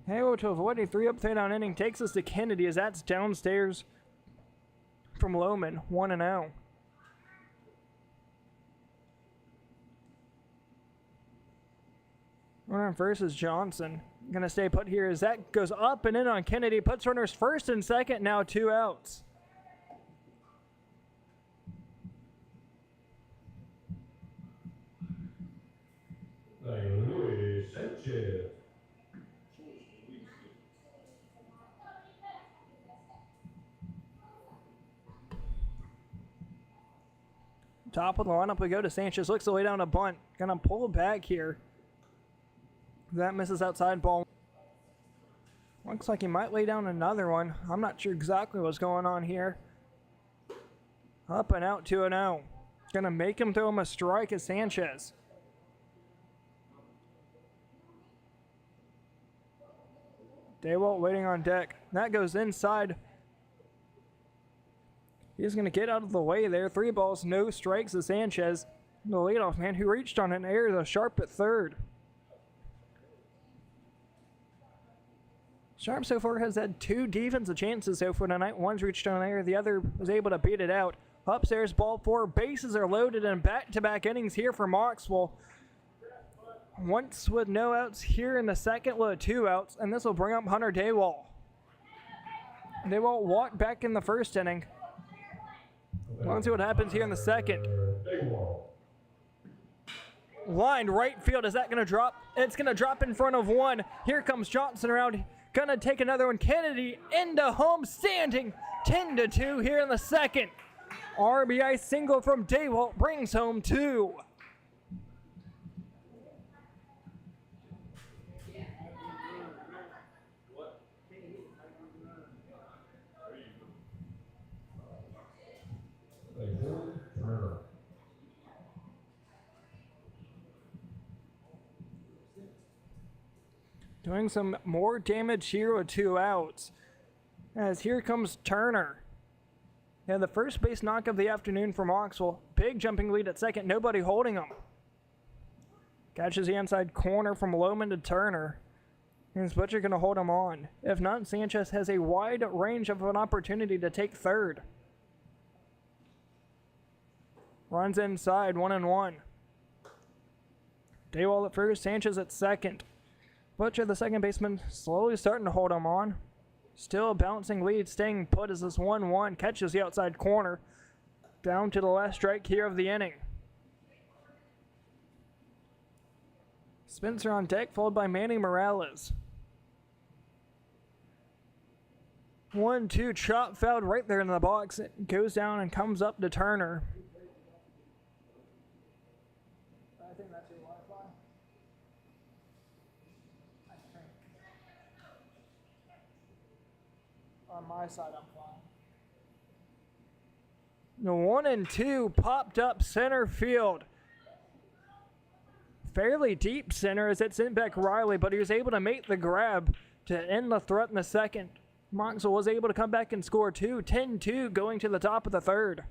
Halo to avoid a 3-up 3-down inning takes us to Kennedy as that's downstairs from Loman, 1-0. Runner on first is Johnson. Gonna stay put here as that goes up and in on Kennedy. Puts runners first and second, now 2 outs. Luis Sanchez. Top of the lineup we go to Sanchez. Looks the way down a bunt. Gonna pull back here. That misses outside ball. Looks like he might lay down another one. I'm not sure exactly what's going on here. Up and out, 2-0. Gonna make him throw him a strike as Sanchez. Daywalt waiting on deck. That goes inside. He's going to get out of the way there. 3 balls, no strikes to Sanchez, the leadoff man who reached on an error to Sharp at third. Sharp so far has had 2 defensive chances so far tonight. One's reached on an error, the other was able to beat it out. Upstairs, ball 4, bases are loaded in back-to-back innings here for Mocksville. Once with no outs here in the second with 2 outs, and this will bring up Hunter Daywall. Daywall walked back in the first inning. Let's see what happens here in the second. Line right field, is that going to drop? It's going to drop in front of 1. Here comes Johnson around, going to take another one. Kennedy into home, standing 10-2 here in the second. RBI single from Daywalt brings home 2. Doing some more damage here with 2 outs. As here comes Turner. Yeah, the first base knock of the afternoon for Mocksville. Big jumping lead at second, nobody holding him. Catches the inside corner from Loman to Turner. And Butcher going to hold him on. If not, Sanchez has a wide range of an opportunity to take third. Runs inside, 1-1. Daywall at first, Sanchez at second. Butcher, the second baseman, slowly starting to hold him on. Still a bouncing lead, staying put as this 1-1 catches the outside corner. Down to the last strike here of the inning. Spencer on deck, followed by Manny Morales. 1-2, chop fouled right there in the box. It goes down and comes up to Turner. I think that's your Wi-Fi. On my side, I'm fine. The 1-2 popped up center field. Fairly deep center as it sent back Riley, but he was able to make the grab to end the threat in the second. Mocksville was able to come back and score 2, 10-2 going to the top of the third.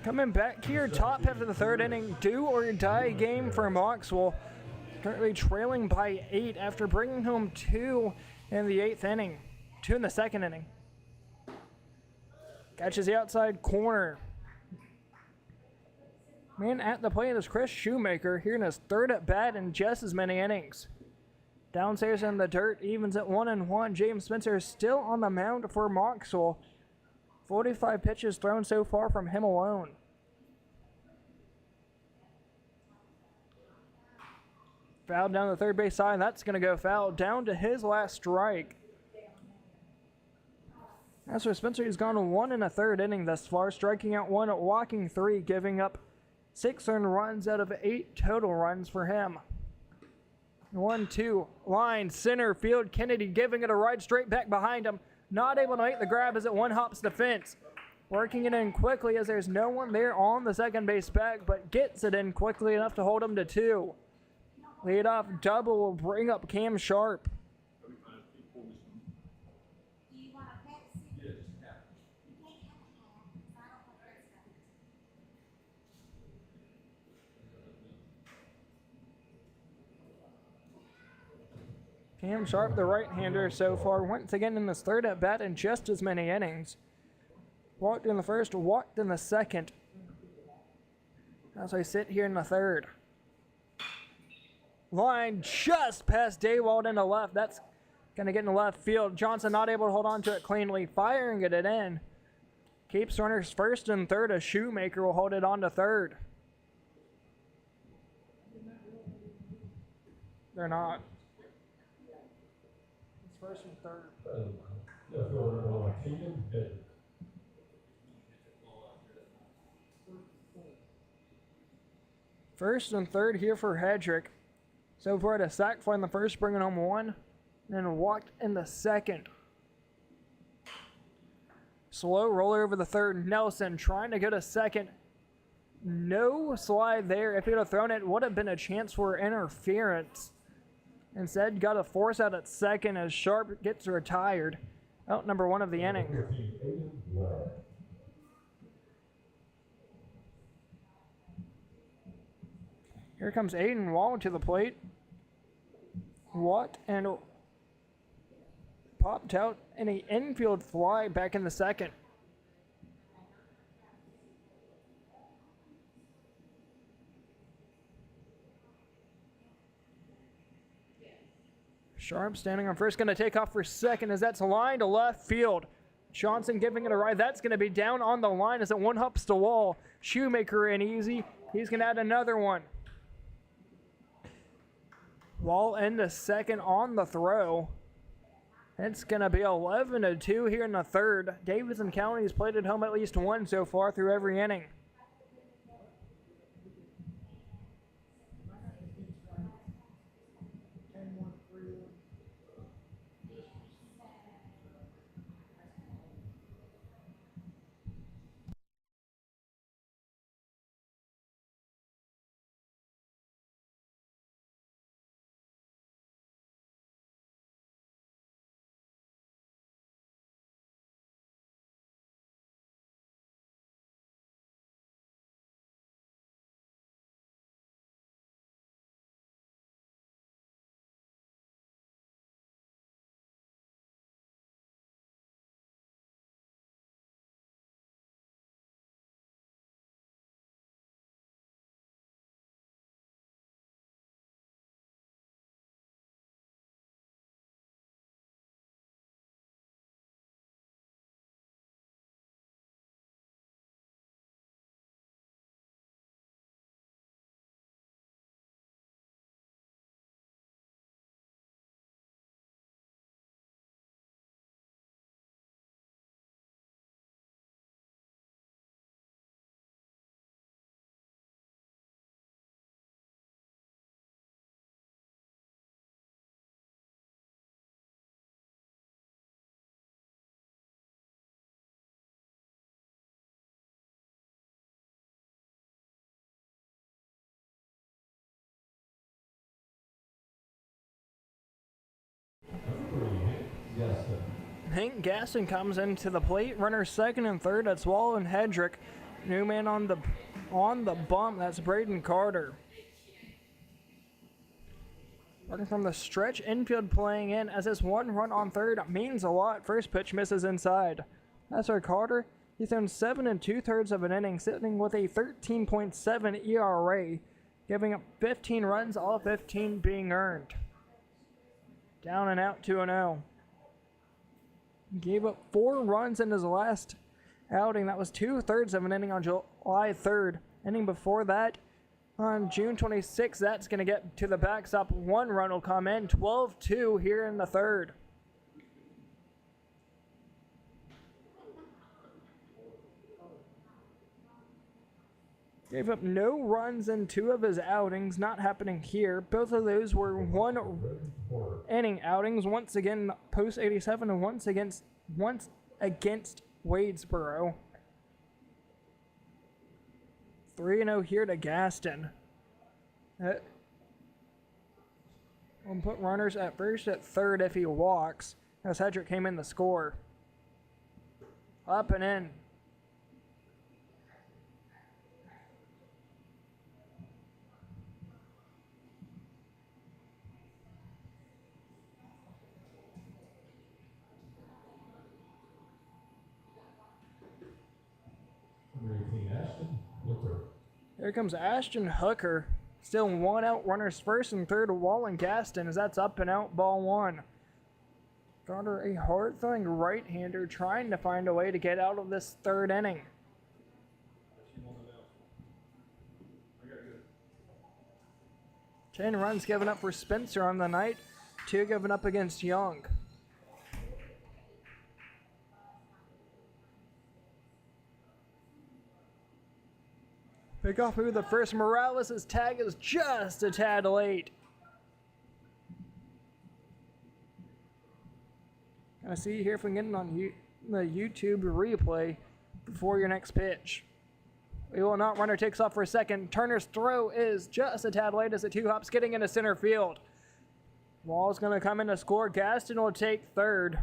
Coming back here, top half of the third inning, do or die game for Mocksville. Currently trailing by 8 after bringing home 2 in the 8th inning. 2 in the second inning. Catches the outside corner. Man at the plate is Chris Shoemaker here in his third at bat in just as many innings. Downstairs in the dirt, evens at 1-1. James Spencer is still on the mound for Mocksville. 45 pitches thrown so far from him alone. Foul down the third base side. That's going to go foul down to his last strike. As for Spencer, he's gone 1 1/3 inning thus far, striking out 1, walking 3, giving up 6 earned runs out of 8 total runs for him. 1-2 line center field. Kennedy giving it a ride straight back behind him. Not able to make the grab as it one-hops the fence. Working it in quickly as there's no one there on the second base back, but gets it in quickly enough to hold him to 2. Leadoff double will bring up Cam Sharp. Cam Sharp, the right-hander, so far once again in his third at-bat in just as many innings. Walked in the first, walked in the second. As I sit here in the third. Line just past Daywald into left. That's going to get in the left field. Johnson not able to hold on to it cleanly, firing it in. Keeps runners first and third. A Shoemaker will hold it on to third. They're not. It's first and third. First and third here for Hedrick. So far, a sack fly in the first, bringing home 1, and walked in the second. Slow roller over the third. Nelson trying to go to second. No slide there. If he would have thrown it, would have been a chance for interference. Instead, got a force out at second as Sharp gets retired. Out number 1 of the inning. Here comes Aiden Wall to the plate. What and popped out in an infield fly back in the second. Sharp standing on first, going to take off for second as that's a line to left field. Johnson giving it a ride. That's going to be down on the line as it one-hops the wall. Shoemaker in easy. He's going to add another one. Wall into second on the throw. It's going to be 11-2 here in the third. Davidson County has played at home at least 1 so far through every inning. Hank Gaston comes into the plate. Runners second and third. That's Wall and Hedrick. New man on the bump. That's Braden Carter. Working from the stretch, infield playing in as this 1 run on third means a lot. First pitch misses inside. That's our Carter. He's thrown 7 2/3 of an inning, sitting with a 13.7 ERA, giving up 15 runs, all 15 being earned. Down and out 2-0. Gave up 4 runs in his last outing. That was 2/3 of an inning on July 3rd. Inning before that, on June 26th, that's going to get to the backstop. 1 run will come in. 12-2 here in the 3rd. Gave up no runs in 2 of his outings. Not happening here. Both of those were 1-inning outings. Once again, post 87 and once against Wadesboro. 3-0 here to Gaston. We'll put runners at first, at third if he walks, as Hedrick came in to score. Up and in. Here comes Ashton Hooker. Still 1 out, runners first and third to Wallen Gaston as that's up and out, ball 1. Carter, a hard-throwing right-hander, trying to find a way to get out of this 3rd inning. 10 runs given up for Spencer on the night, 2 given up against Young. Pick off move the first. Morales' tag is just a tad late. Gonna see here if we can get it on the YouTube replay before your next pitch. We will not. Runner takes off for a second. Turner's throw is just a tad late as the 2 hops getting into center field. Wall's gonna come in to score. Gaston will take third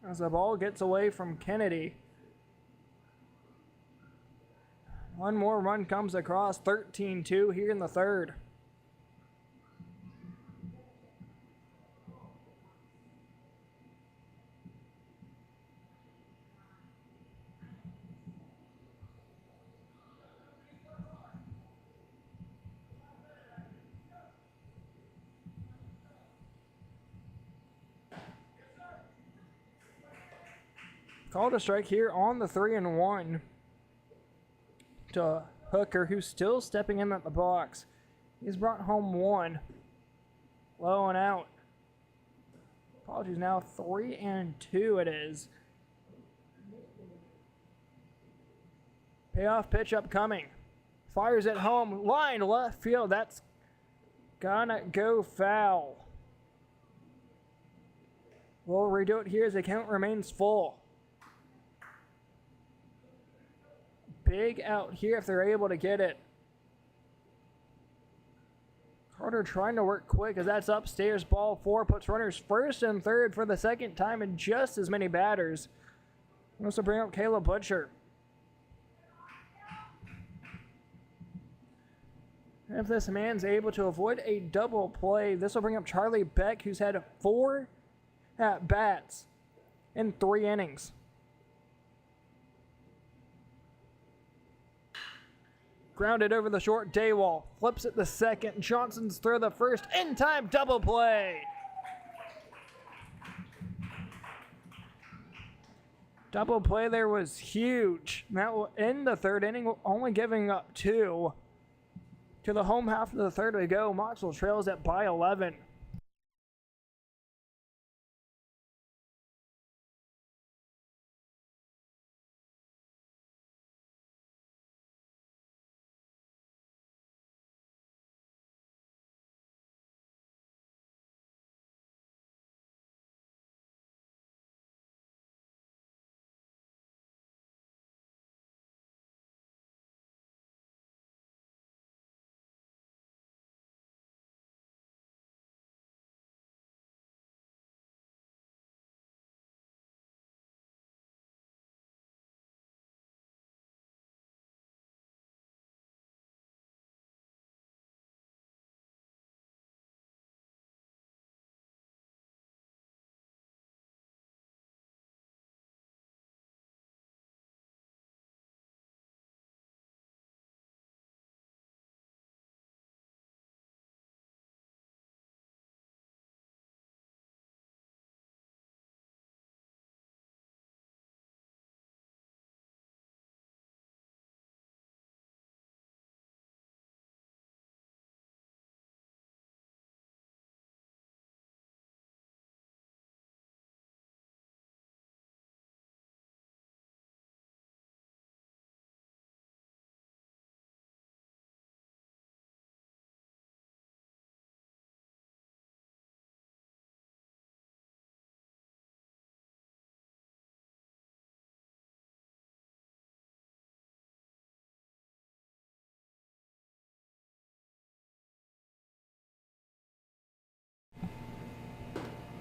as the ball gets away from Kennedy. 1 more run comes across, 13-2 here in the 3rd. Called a strike here on the 3-1. To Hooker, who's still stepping in at the box. He's brought home 1. Low and out. Apologies, now 3-2 it is. Payoff pitch upcoming. Fires at home. Line left field. That's gonna go foul. We'll redo it here as the count remains full. Big out here if they're able to get it. Carter trying to work quick as that's upstairs. Ball 4 puts runners first and third for the 2nd time in just as many batters. Wants to bring up Caleb Butcher. If this man's able to avoid a double play, this will bring up Charlie Beck, who's had 4 at-bats in 3 innings. Grounded over the short Daywall. Flips it the second. Johnson's throw the first. In time, double play. Double play there was huge. That will end the 3rd inning, only giving up 2. To the home half of the 3rd we go. Mocksville trails it by 11.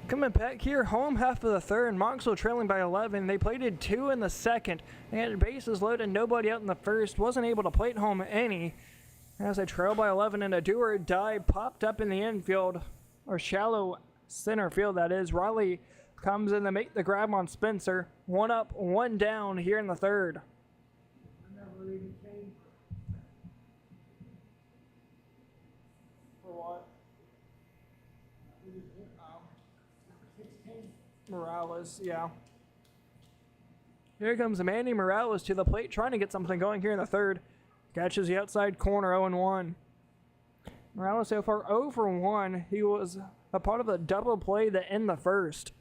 Coming back here, home half of the third. Mocksville trailing by 11. They plated 2 in the second. They had bases loaded, nobody out in the first. Wasn't able to plate home any. As they trail by 11 and a do-or-die popped up in the infield, or shallow center field that is. Riley comes in to make the grab on Spencer. 1 up, 1 down here in the third. For what? Morales, yeah. Here comes Manny Morales to the plate, trying to get something going here in the third. Catches the outside corner, 0-1. Morales so far 0 for 1. He was a part of the double play that end the first.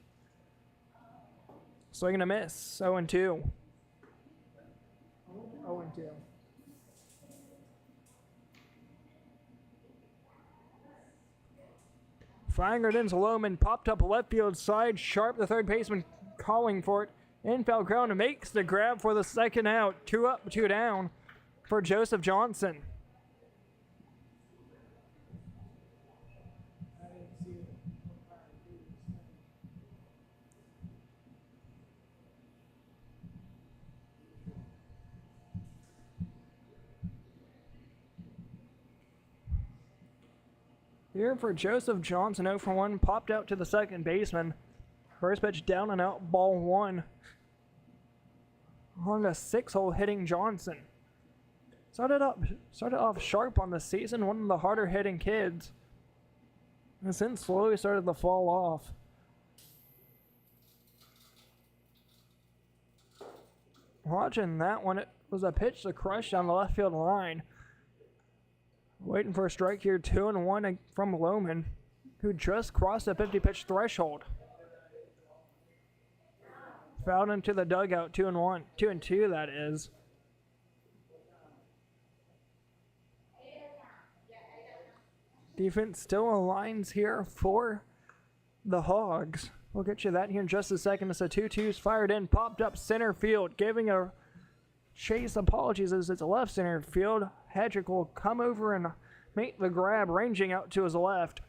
Swing and a miss, 0-2. 0-2. Firing it into Loman, popped up left field side, Sharp, the third baseman, calling for it. Infield ground makes the grab for the second out. 2 up, 2 down for Joseph Johnson. Here for Joseph Johnson, 0 for 1, popped out to the second baseman. First pitch down and out, ball 1. On the 6-hole hitting Johnson. Started off sharp on the season, one of the harder hitting kids. And since slowly started to fall off. Watching that one, it was a pitch to crush down the left field line. Waiting for a strike here, 2-1 from Loman, who just crossed the 50-pitch threshold. Fouled into the dugout, 2-1, 2-2 that is. Defense still aligns here for the Hawgs. We'll get you that here in just a second. It's a 2-2's fired in, popped up center field, giving a chase. Apologies as it's a left center field. Hedrick will come over and make the grab, ranging out to his left.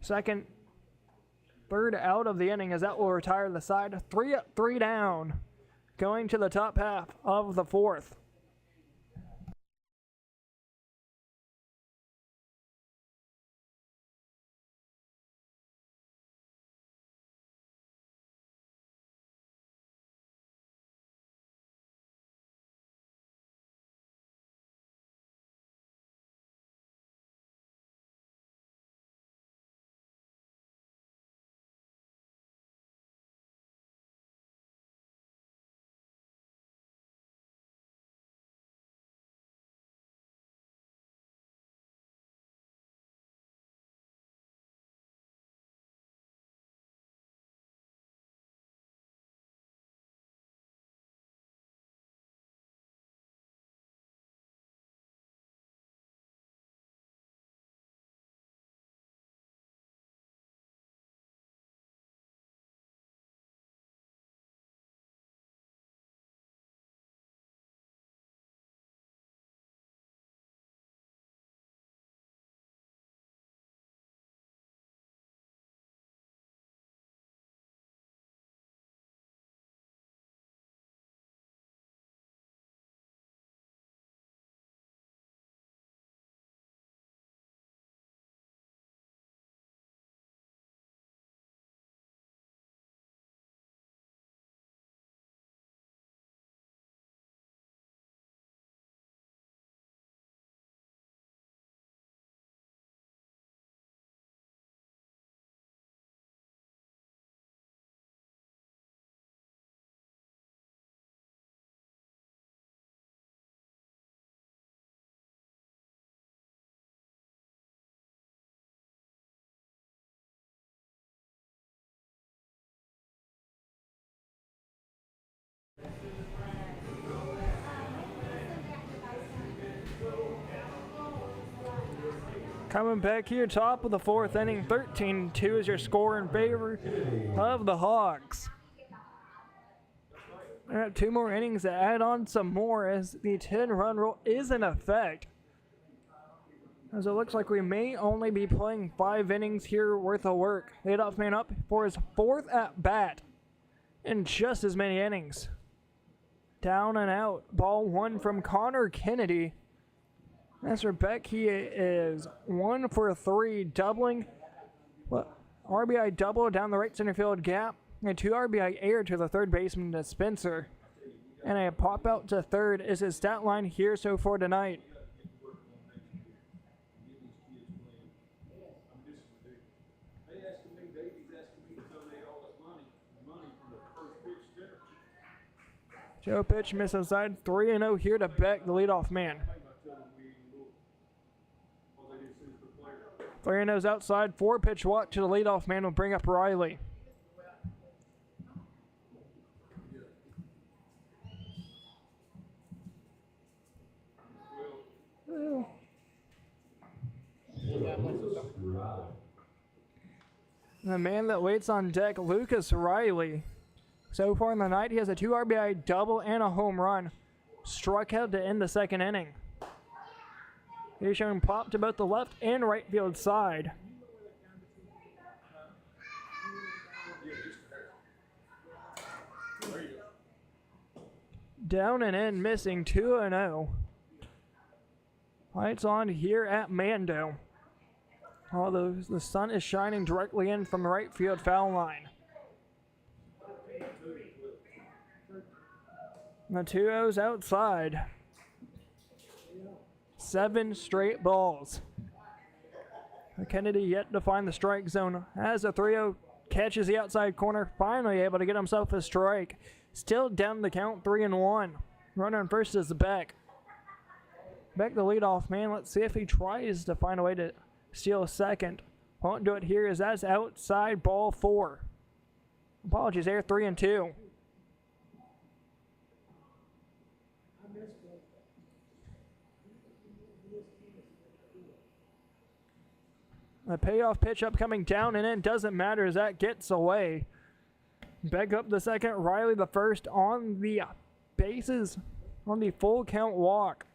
Third out of the inning as that will retire the side. 3 up, 3 down. Going to the top half of the fourth. Coming back here, top of the fourth inning, 13-2 is your score in favor of the Hawks. I have 2 more innings to add on some more as the 10-run rule is in effect. as it looks like we may only be playing 5 innings here worth of work. Leadoff man up for his 4th at bat in just as many innings. Down and out. Ball 1 from Connor Kennedy. As for Beck, he is 1 for 3, doubling. RBI double down the right center field gap. A 2 RBI air to the third baseman to Spencer. And a pop out to third is his stat line here so far tonight. Joe pitch miss outside. 3-0 here to Beck, the leadoff man. 3-0's outside. 4-pitch walk to the leadoff man will bring up Riley. The man that waits on deck, Lucas Riley. So far in the night, he has a 2 RBI double and a home run. Struck out to end the second inning. He's shown pop to both the left and right field side. Down and in, missing 2-0. Lights on here at Mando. Although the sun is shining directly in from the right field foul line. The 2-0's outside. 7 straight balls. Kennedy yet to find the strike zone. As a 3-0 catches the outside corner, finally able to get himself a strike. Still down the count, 3-1. Runner on first is Beck. Beck, the leadoff man. Let's see if he tries to find a way to steal a second. Won't do it here as that's outside, ball 4. Apologies there, 3-2. The payoff pitch upcoming down and in doesn't matter as that gets away. Beck up the second, Riley the first on the bases on the full count walk.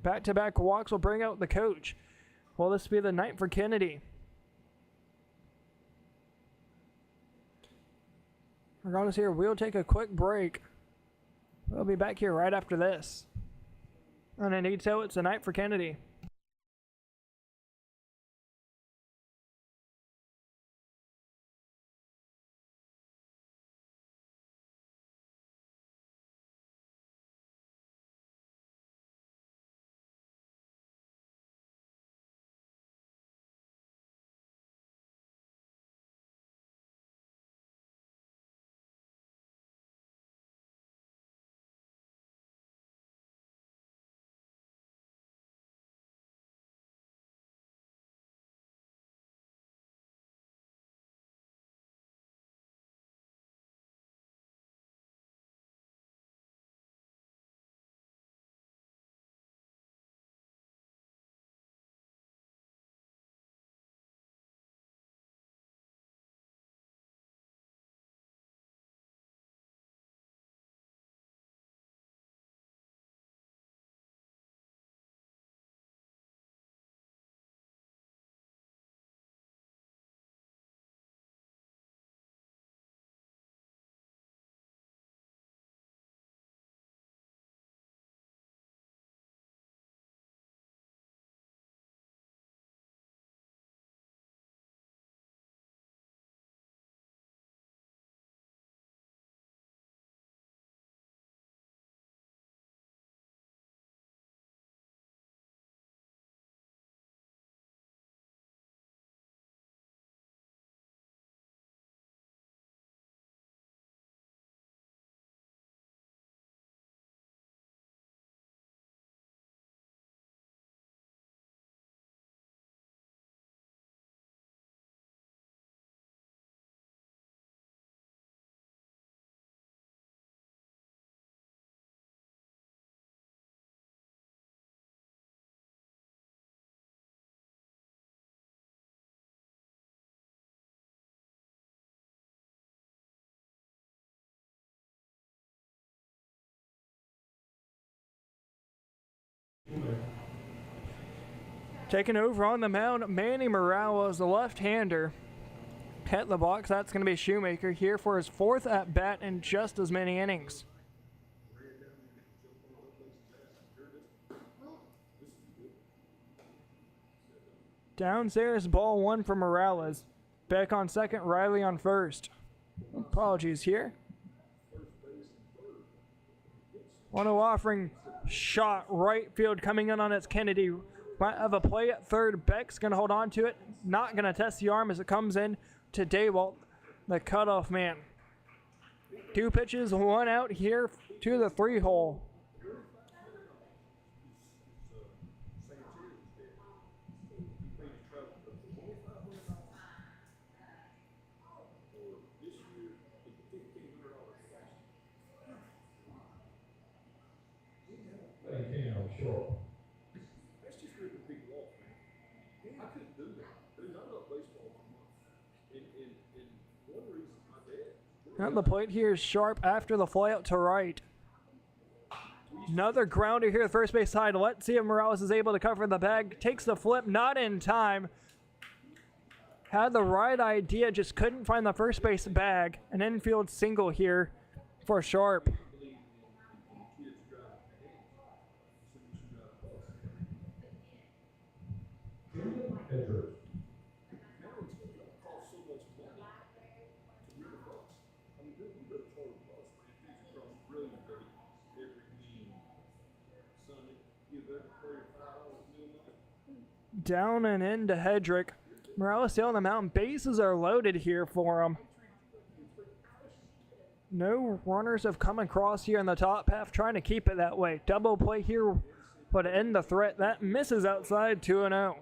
Back-to-back walks will bring out the coach. Will this be the night for Kennedy? Regardless here, we'll take a quick break. We'll be back here right after this. And indeed so, it's the night for Kennedy. Taking over on the mound, Manny Morales, the left-hander. Hit the box, that's going to be Shoemaker here for his 4th at-bat in just as many innings. Downstairs, ball 1 for Morales. Back on second, Riley on first. Apologies here. 1-0 offering, shot right field coming in on its Kennedy. Might have a play at third. Beck's going to hold on to it. Not going to test the arm as it comes in to Daywalt, the cutoff man. 2 pitches, 1 out here to the 3-hole. Short. That's just ripping people off, man. I couldn't do that. Dude, I love baseball too much. And one reason my dad. And the plate here is sharp after the flyout to right. Another grounder here at first base side. Let's see if Morales is able to cover the bag. Takes the flip, not in time. Had the right idea, just couldn't find the first base bag. An infield single here for Sharp. Down and into Hedrick. Morales still on the mound. Bases are loaded here for him. No runners have come across here in the top half, trying to keep it that way. Double play here would end the threat. That misses outside, 2-0.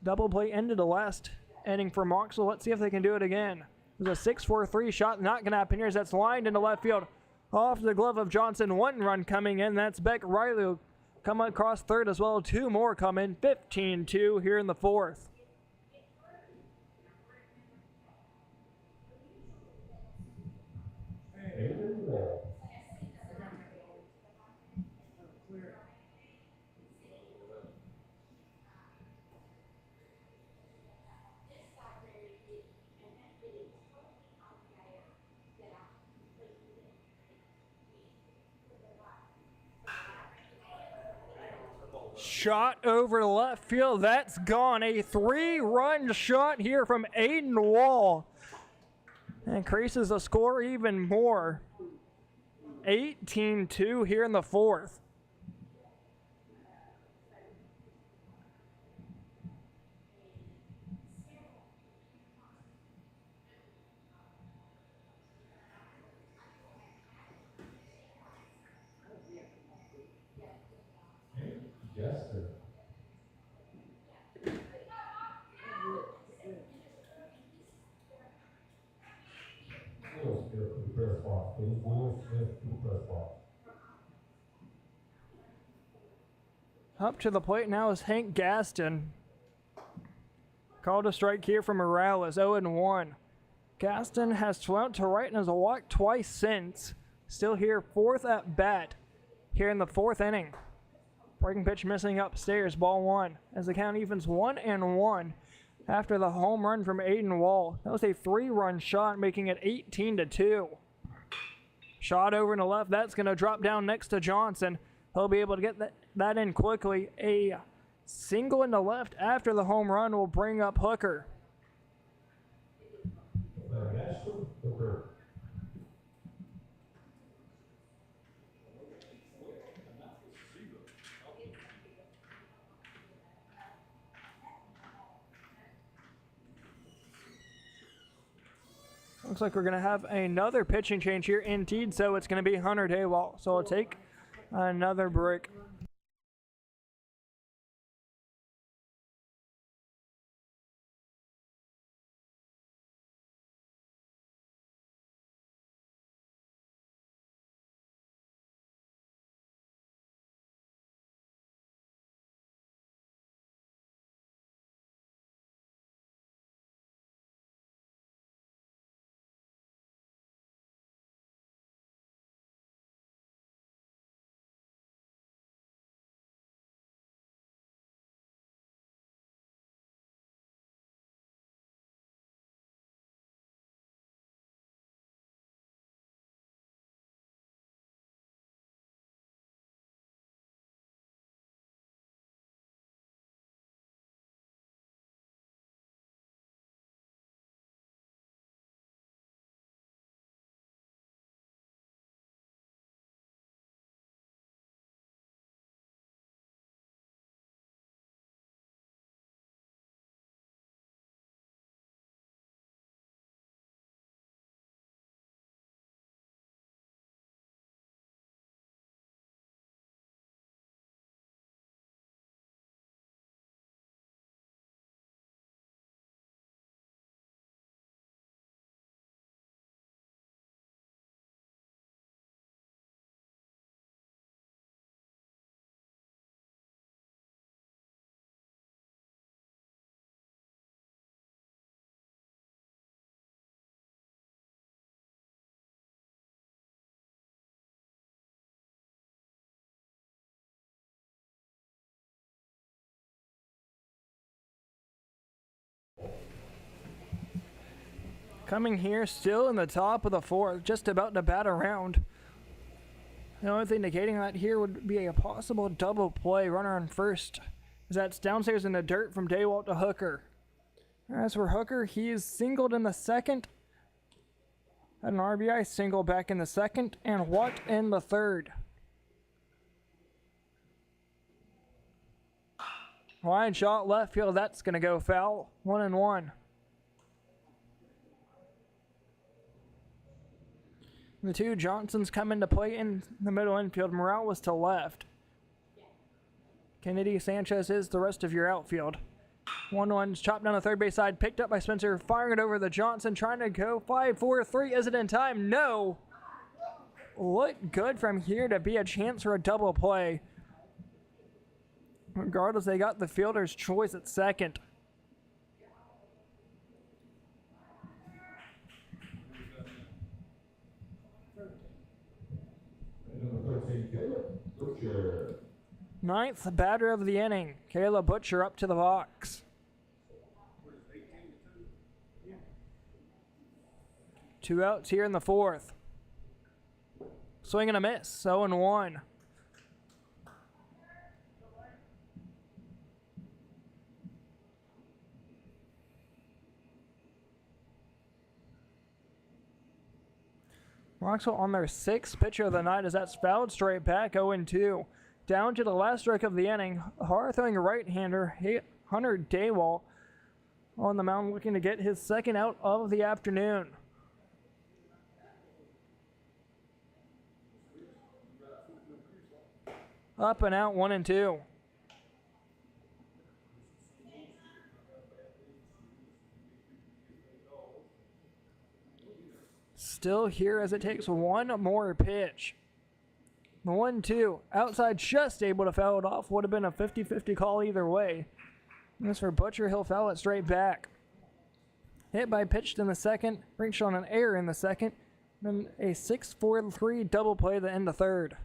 Double play ended the last inning for Mocksville. Let's see if they can do it again. There's a 6-4-3 shot, not going to happen here. That's lined into left field. Off the glove of Johnson. 1 run coming in. That's Beck. Riley will come across third as well. 2 more come in. 15-2 here in the 4th. Shot over left field. That's gone. A 3-run shot here from Aiden Wall. Increases the score even more. 18-2 here in the 4th. Up to the plate now is Hank Gaston. Called a strike here from Morales, 0-1. Gaston has swung to right and has walked twice since. Still here, 4th at bat here in the 4th inning. Breaking pitch missing upstairs, ball 1. As the count evens 1-1 after the home run from Aiden Wall. That was a 3-run shot, making it 18-2. Shot over to left, that's going to drop down next to Johnson. He'll be able to get that in quickly. A single in the left after the home run will bring up Hooker. Looks like we're going to have another pitching change here. Indeed, so it's going to be Hunter Daywalt. So we'll take another break. Coming here still in the top of the fourth, just about to bat around. The only thing indicating that here would be a possible double play runner on first, as that's downstairs in the dirt from Daywalt to Hooker. As for Hooker, he is singled in the second, had an RBI single back in the second, and Watt in the third. Line shot left field, that's going to go foul. 1-1. The two Johnsons come into play in the middle infield. Morale was to left. Kennedy Sanchez is the rest of your outfield. 1-1's chopped down the third base side, picked up by Spencer, firing it over the Johnson, trying to go 5-4-3. Is it in time? No. Look good from here to be a chance for a double play. Regardless, they got the fielder's choice at second. Number 13, Caleb Butcher. Ninth batter of the inning, Caleb Butcher up to the box. 2 outs here in the fourth. Swing and a miss, 0-1. Mocksville on their sixth pitcher of the night as that's fouled straight back, 0-2. Down to the last strike of the inning, hard-throwing right-hander Hunter Daywalt on the mound looking to get his second out of the afternoon. Up and out, 1-2. Still here as it takes one more pitch. The 1-2, outside just able to foul it off. Would have been a 50-50 call either way. And as for Butcher, he'll foul it straight back. Hit by pitched in the second, brings on an error in the second, then a 6-4-3 double play to end the third.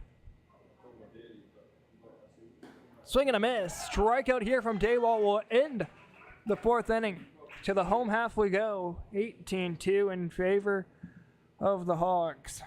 Swing and a miss. Strikeout here from Daywalt will end the fourth inning. To the home half we go, 18-2 in favor of the Hawgs.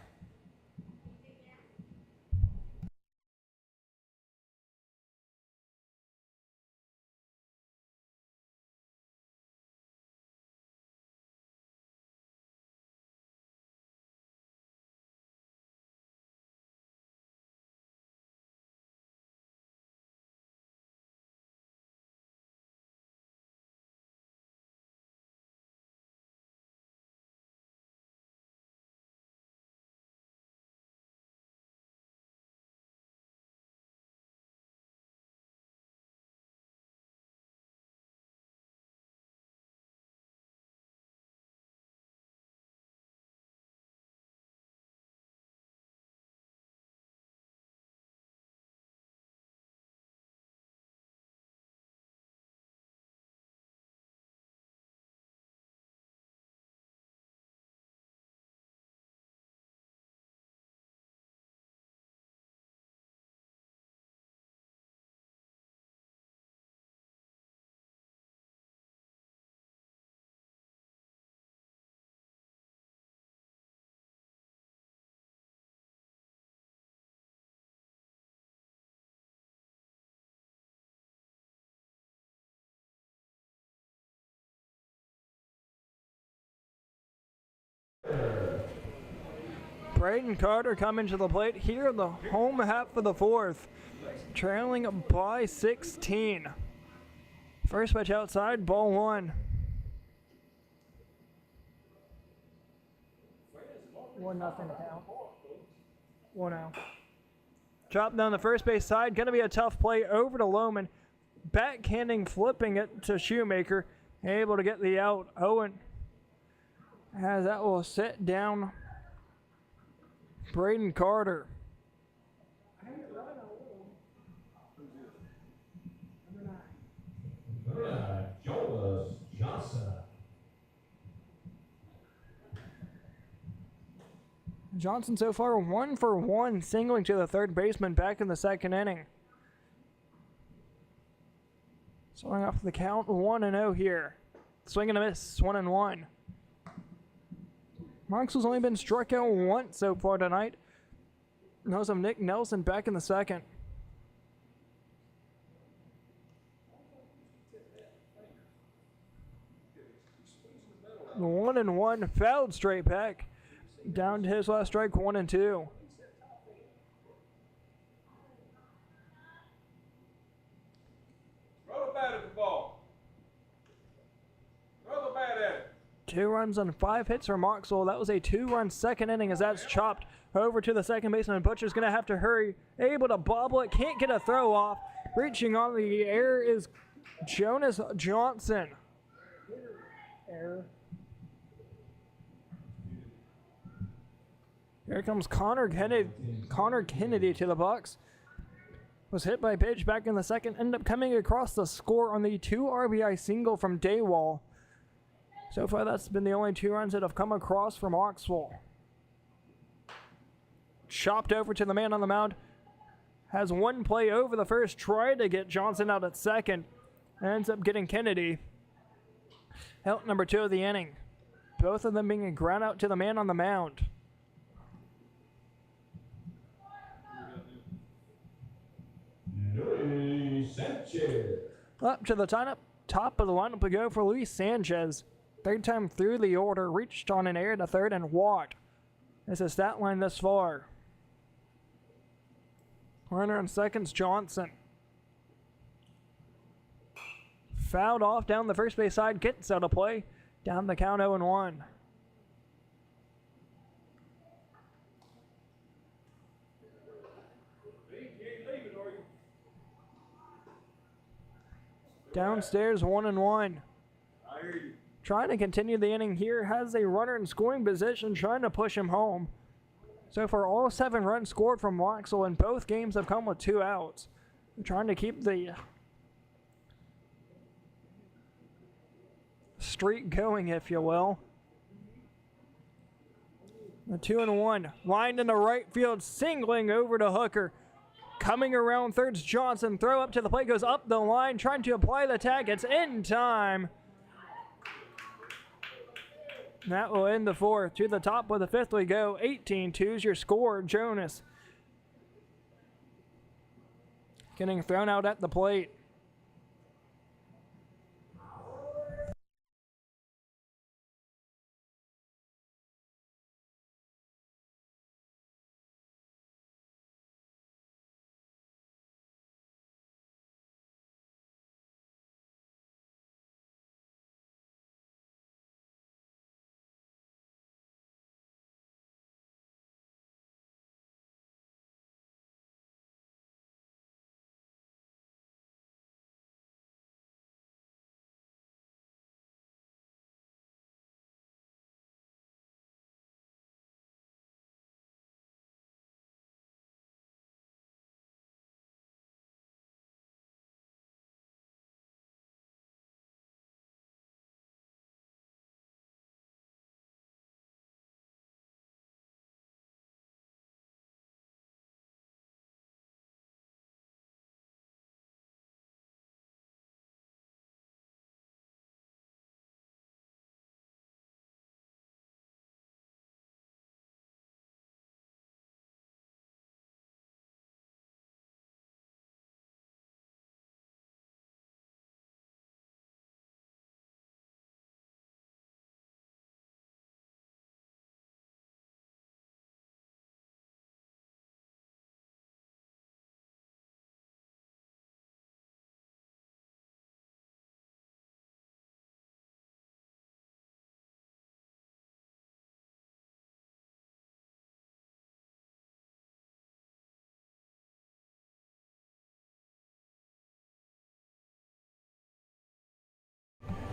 Braden Carter coming to the plate here in the home half of the fourth, trailing by 16. First pitch outside, ball one. 1-0 count. 1-0. Chop down the first base side, gonna be a tough play over to Lohman. Backhanding, flipping it to Shoemaker, able to get the out. Owen, as that will sit down Braden Carter. Jonas Johnson. Johnson so far 1 for 1, singling to the third baseman back in the second inning. Starting off the count 1-0 here. Swing and a miss, 1-1. Mocksville's only been struck out once so far tonight. Knows of Nick Nelson back in the second. The 1-1 fouled straight back. Down to his last strike, 1-2. Throw the bat at the ball. Throw the bat at it. 2 runs on 5 hits for Mocksville. That was a 2-run second inning as that's chopped over to the second baseman. Butcher's going to have to hurry. Able to bobble it. Can't get a throw off. Reaching on the air is Jonas Johnson. Error. Here comes Connor Kennedy to the box. Was hit by a pitch back in the second. Ended up coming across the score on the 2 RBI single from Daywall. So far, that's been the only 2 runs that have come across from Mocksville. Chopped over to the man on the mound. Has one play over the first. Tried to get Johnson out at second. Ends up getting Kennedy. Out number 2 of the inning. Both of them being a ground out to the man on the mound. Luis Sanchez. Up to the top of the lineup we go for Luis Sanchez. 3rd time through the order, reached on an air to third and walked. That's his stat line thus far. Runner on second's Johnson. Fouled off down the first base side, gets out of play. Down the count 0-1. Downstairs 1-1. I hear you. Trying to continue the inning here. Has a runner in scoring position, trying to push him home. So far, all 7 runs scored from Mocksville in both games have come with 2 outs. They're trying to keep the streak going, if you will. The 2-1. Lined into right field, singling over to Hooker. Coming around third's Johnson. Throw up to the plate, goes up the line, trying to apply the tag. It's in time. That will end the 4th. To the top of the 5th we go. 18-2 is your score, Jonas. Getting thrown out at the plate.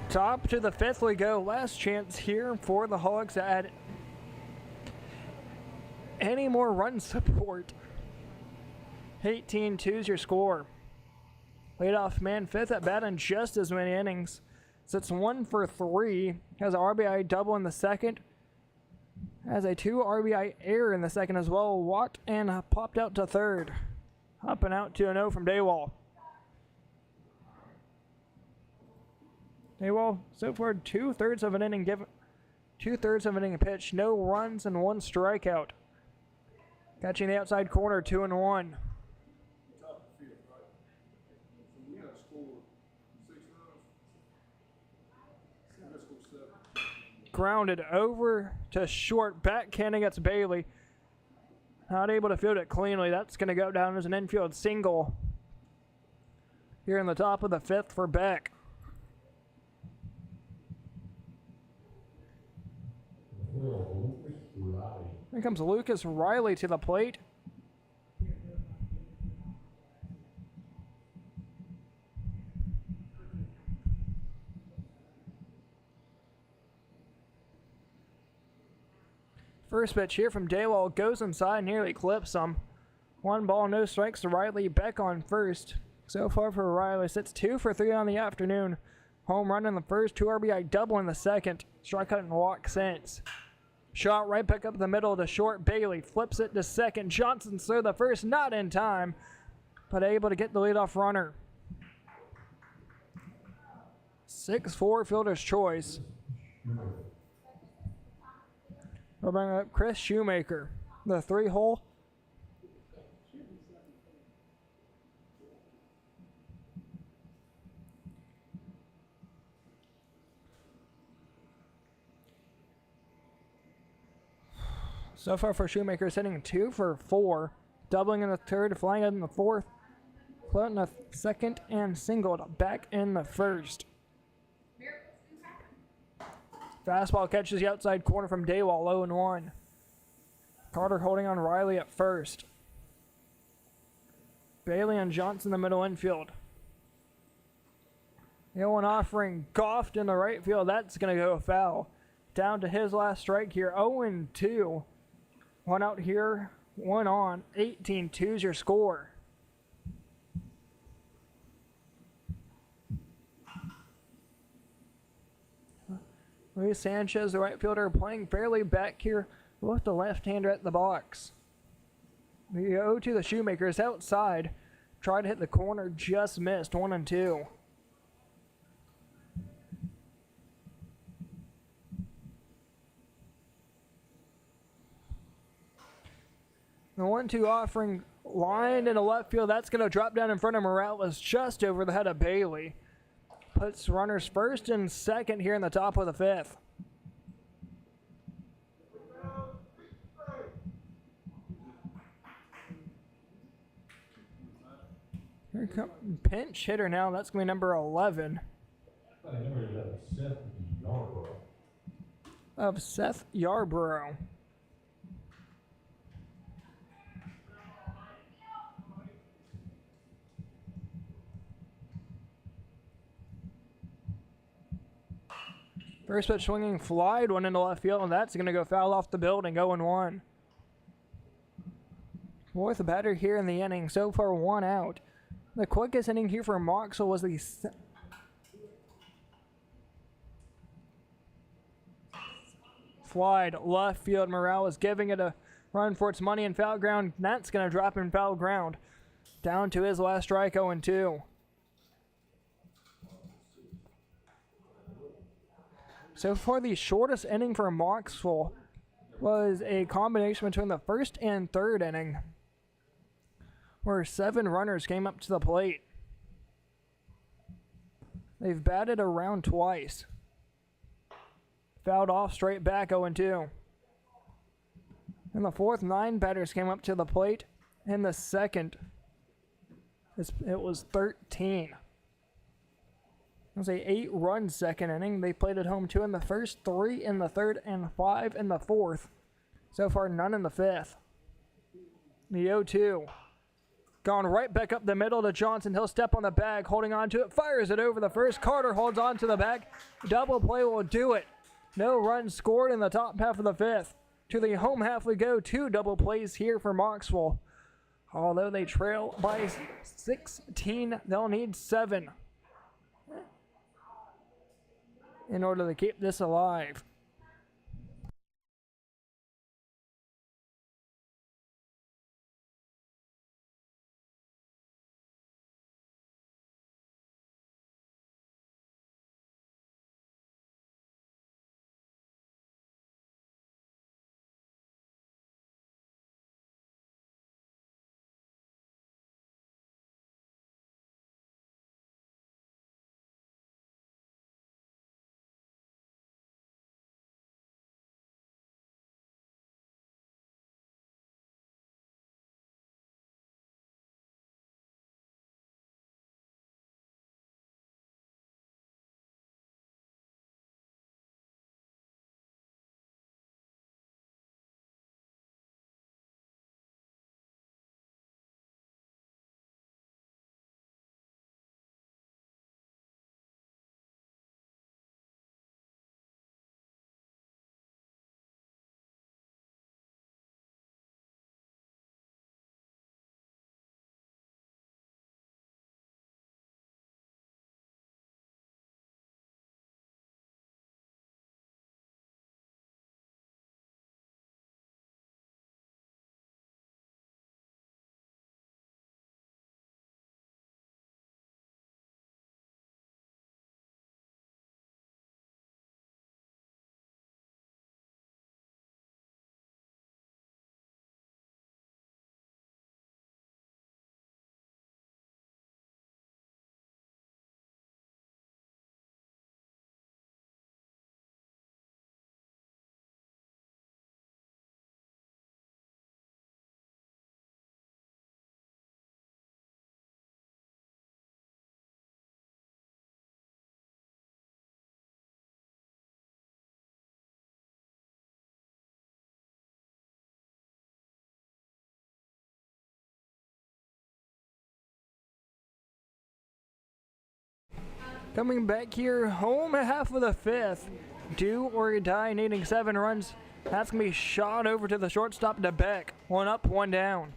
Top to the 5th we go. Last chance here for the Hawgs to add any more run support. 18-2 is your score. Leadoff man 5th at bat in just as many innings. Sits 1 for 3. Has an RBI double in the second. Has a 2 RBI error in the second as well. Walked and popped out to third. Up and out to an 0 from Daywall. Daywall, so far 2/3 of an inning given. 2/3 of an inning pitch, no runs and 1 strikeout. Catching the outside corner, 2-1. Top of the field, right? So we gotta score 6 runs. We gotta score 7. Grounded over to short, backhanding against Bailey. Not able to field it cleanly. That's going to go down as an infield single here in the top of the 5th for Beck. Here comes Lucas Riley to the plate. First pitch here from Daywall goes inside, nearly clips him. 1 ball, no strikes to Riley. Beck on first. So far for Riley, sits 2 for 3 on the afternoon. Home run in the first, 2 RBI double in the second. Strikeout and walk since. Shot right back up the middle to short. Bailey flips it to second. Johnson throw the first, not in time, but able to get the leadoff runner. 6-4 fielder's choice. We'll bring up Chris Shoemaker, the 3-hole. So far for Shoemaker, hitting 2 for 4, doubling in the third, flying out in the fourth, floating the second, and singled back in the first. Fastball catches the outside corner from Daywall, 0-1. Carter holding on Riley at first. Bailey and Johnson in the middle infield. The 1 offering Goff in the right field. That's going to go foul. Down to his last strike here, 0-2. 1 out here, 1 on. 18-2's your score. Luis Sanchez, the right fielder, playing fairly back here with the left-hander at the box. The 0-2 the Shoemakers outside. Tried to hit the corner, just missed. 1-2. The 1-2 offering lined into left field. That's going to drop down in front of Morales, just over the head of Bailey. Puts runners first and second here in the top of the 5th. Here comes pinch hitter now. That's going to be number 11. Of Seth Yarborough. First pitch swinging, flied one into left field, and that's going to go foul off the building, 0-1. 4th batter here in the inning, so far 1 out. The quickest inning here for Mocksville was the flied left field. Morales giving it a run for its money in foul ground. That's going to drop in foul ground. Down to his last strike, 0-2. So far, the shortest inning for Mocksville was a combination between the first and third inning, where 7 runners came up to the plate. They've batted around twice. Fouled off straight back, 0-2. In the 4th, 9 batters came up to the plate. In the second, it was 13. It was a 8-run second inning. They played at home 2 in the first, 3 in the third, and 5 in the 4th. So far, none in the 5th. The 0-2. Gone right back up the middle to Johnson. He'll step on the bag, holding on to it, fires it over the first. Carter holds on to the bag. Double play will do it. No runs scored in the top half of the 5th. To the home half we go. 2 double plays here for Mocksville. Although they trail by 16, they'll need 7 in order to keep this alive. Coming back here, home half of the fifth. Do or die, needing 7 runs. That's going to be shot over to the shortstop to Beck. 1 up, 1 down.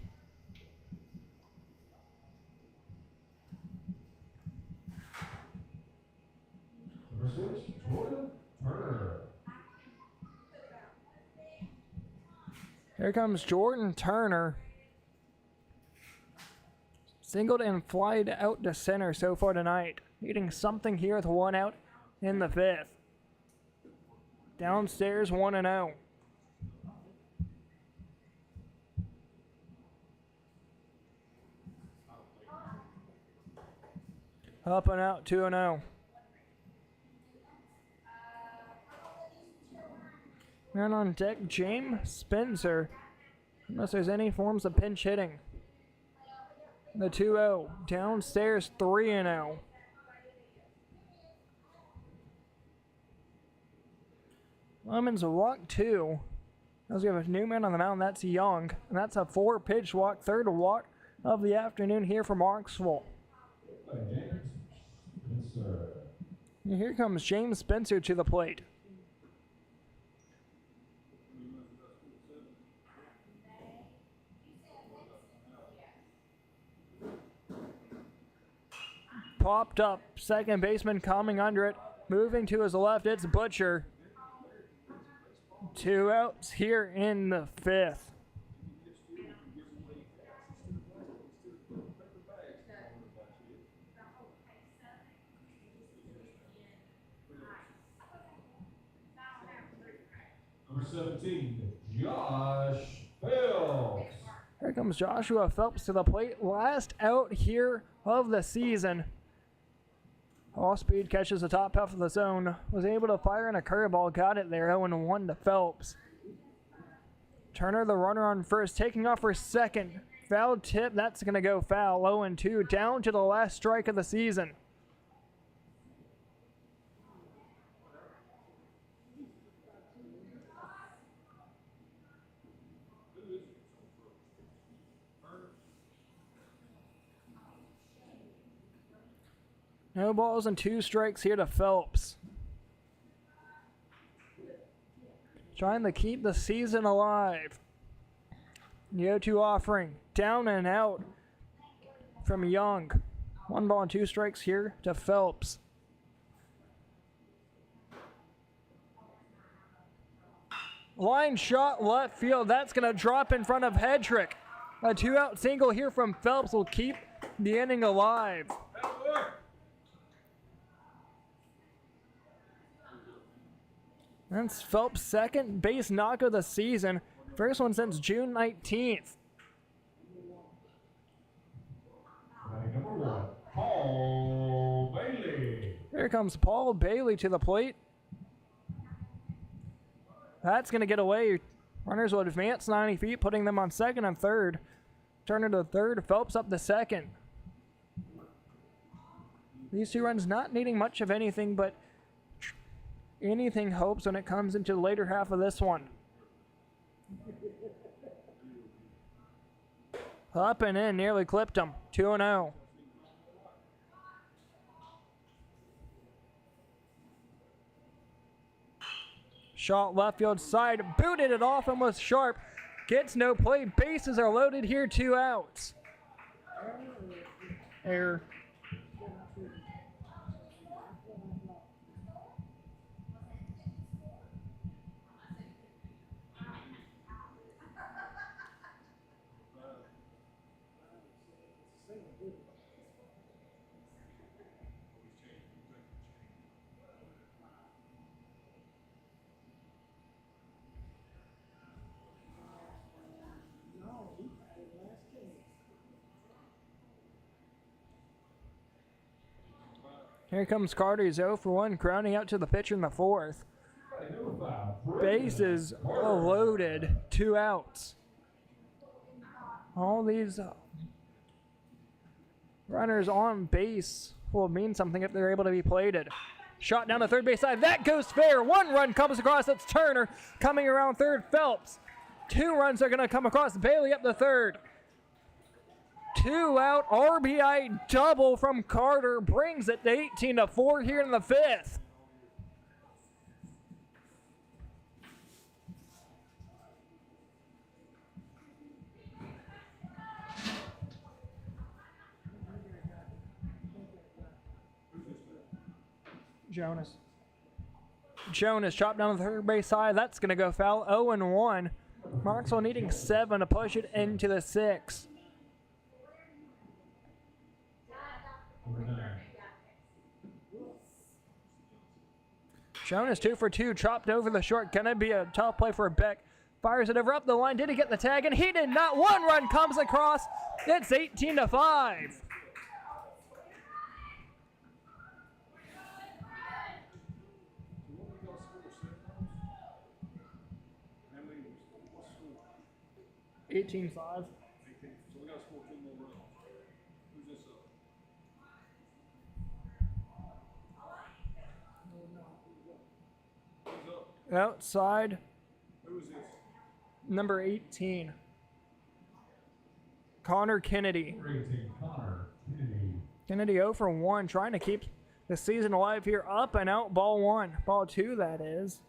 Number 6, Jordan Turner. Here comes Jordan Turner. Singled and flied out to center so far tonight. Needing something here with 1 out in the 5th. Downstairs 1-0. Up and out 2-0. Man on deck, James Spencer. Unless there's any forms of pinch hitting. The 2-0. Downstairs 3-0. Lemons walk 2. As we have a new man on the mound, that's Young. And that's a 4-pitch walk, 3rd walk of the afternoon here for Mocksville. And here comes James Spencer to the plate. Popped up, second baseman coming under it. Moving to his left, it's Butcher. 2 outs here in the 5th. Number 17, Josh Phelps. Here comes Joshua Phelps to the plate. Last out here of the season. All speed catches the top half of the zone. Was able to fire in a curveball. Got it there. 0-1 to Phelps. Turner, the runner on first, taking off for second. Foul tip. That's going to go foul. 0-2. Down to the last strike of the season. No balls and 2 strikes here to Phelps. Trying to keep the season alive. The 0-2 offering. Down and out from Young. 1 ball and 2 strikes here to Phelps. Line shot left field. That's going to drop in front of Hedrick. A 2-out single here from Phelps will keep the inning alive. That's Phelps' second base knock of the season. First one since June 19th. Number 1, Paul Bailey. Here comes Paul Bailey to the plate. That's going to get away. Runners will advance 90 feet, putting them on second and third. Turner to third, Phelps up to second. These 2 runs not needing much of anything, but anything hopes when it comes into the later half of this one. Up and in, nearly clipped him. 2-0. Shot left field side, booted it off and was sharp. Gets no play. Bases are loaded here, 2 outs. Error. Here comes Carter. He's 0 for 1, grounding out to the pitcher in the 4th. Bases are loaded, 2 outs. All these runners on base will mean something if they're able to be plated. Shot down the third base side. That goes fair. 1 run comes across. That's Turner coming around third. Phelps. 2 runs are going to come across. Bailey up the third. two-out RBI double from Carter brings it to 18-4 here in the fifth. Jonas chopped down the third base side. That's going to go foul. 0-1. Mocksville needing 7 to push it into the 6th. Jonas 2 for 2, chopped over the short. Gonna be a tough play for Beck. Fires it over up the line. Did he get the tag? And he did not. 1 run comes across. It's 18-5. $18-5. 18. So we got to score 2 more runs. Who's this up? Who's up? Outside, Who is this? number 18. Connor Kennedy. 18, Connor Kennedy. Kennedy 0 for 1, trying to keep the season alive here. Up and out, ball 1. Ball 2, that is.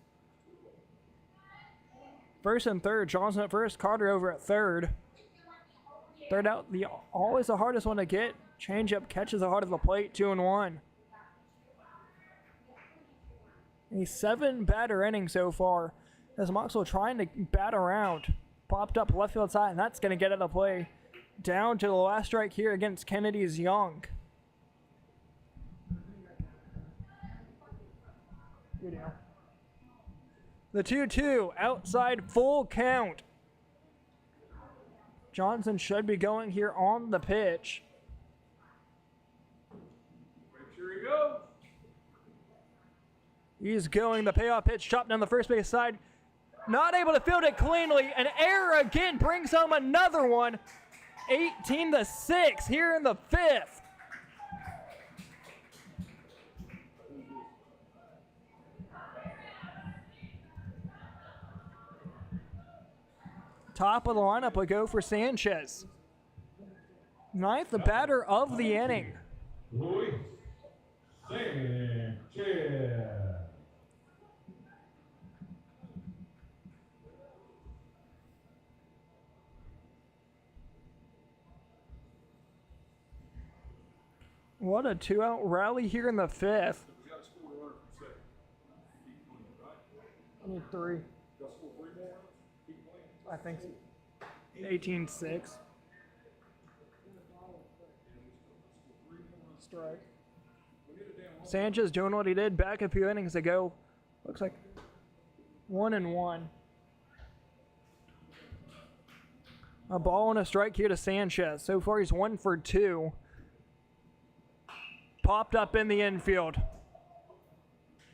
First and third, Johnson at first, Carter over at third. Third out, always the hardest one to get. Changeup catches the heart of the plate, 2-1. A 7-batter inning so far, as Mocksville trying to bat around. Popped up left field side, and that's going to get out of play. Down to the last strike here against Kennedy's Young. Good deal. The 2-2, outside, full count. Johnson should be going here on the pitch. Make sure he goes. He's going the payoff pitch, chopped down the first base side. Not able to field it cleanly. An error again brings home another one. 18-6 here in the fifth. Top of the lineup would go for Sanchez. Ninth, the batter of the inning. Luis Sanchez. What a 2-out rally here in the fifth. We got to score a runner from second. Keep playing, right? I need 3. Got to score 3 more runs. Keep playing. I think so. 18-6. Strike. Sanchez doing what he did back a few innings ago. Looks like 1-1. A ball and a strike here to Sanchez. So far he's 1 for 2. Popped up in the infield.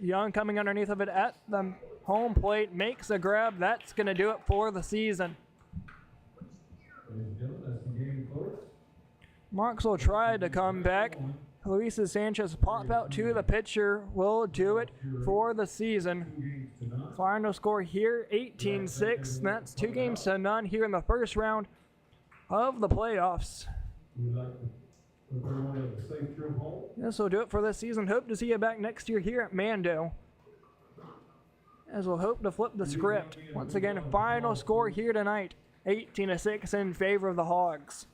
Young coming underneath of it at the home plate. Makes a grab. That's going to do it for the season. Mocksville tried to come back. Luis Sanchez pop out to the pitcher will do it for the season. Final score here, 18-6. That's 2 games to none here in the first round of the playoffs. This will do it for this season. Hope to see you back next year here at Mando, as we'll hope to flip the script. Once again, final score here tonight, 18-6 in favor of the Hawgs.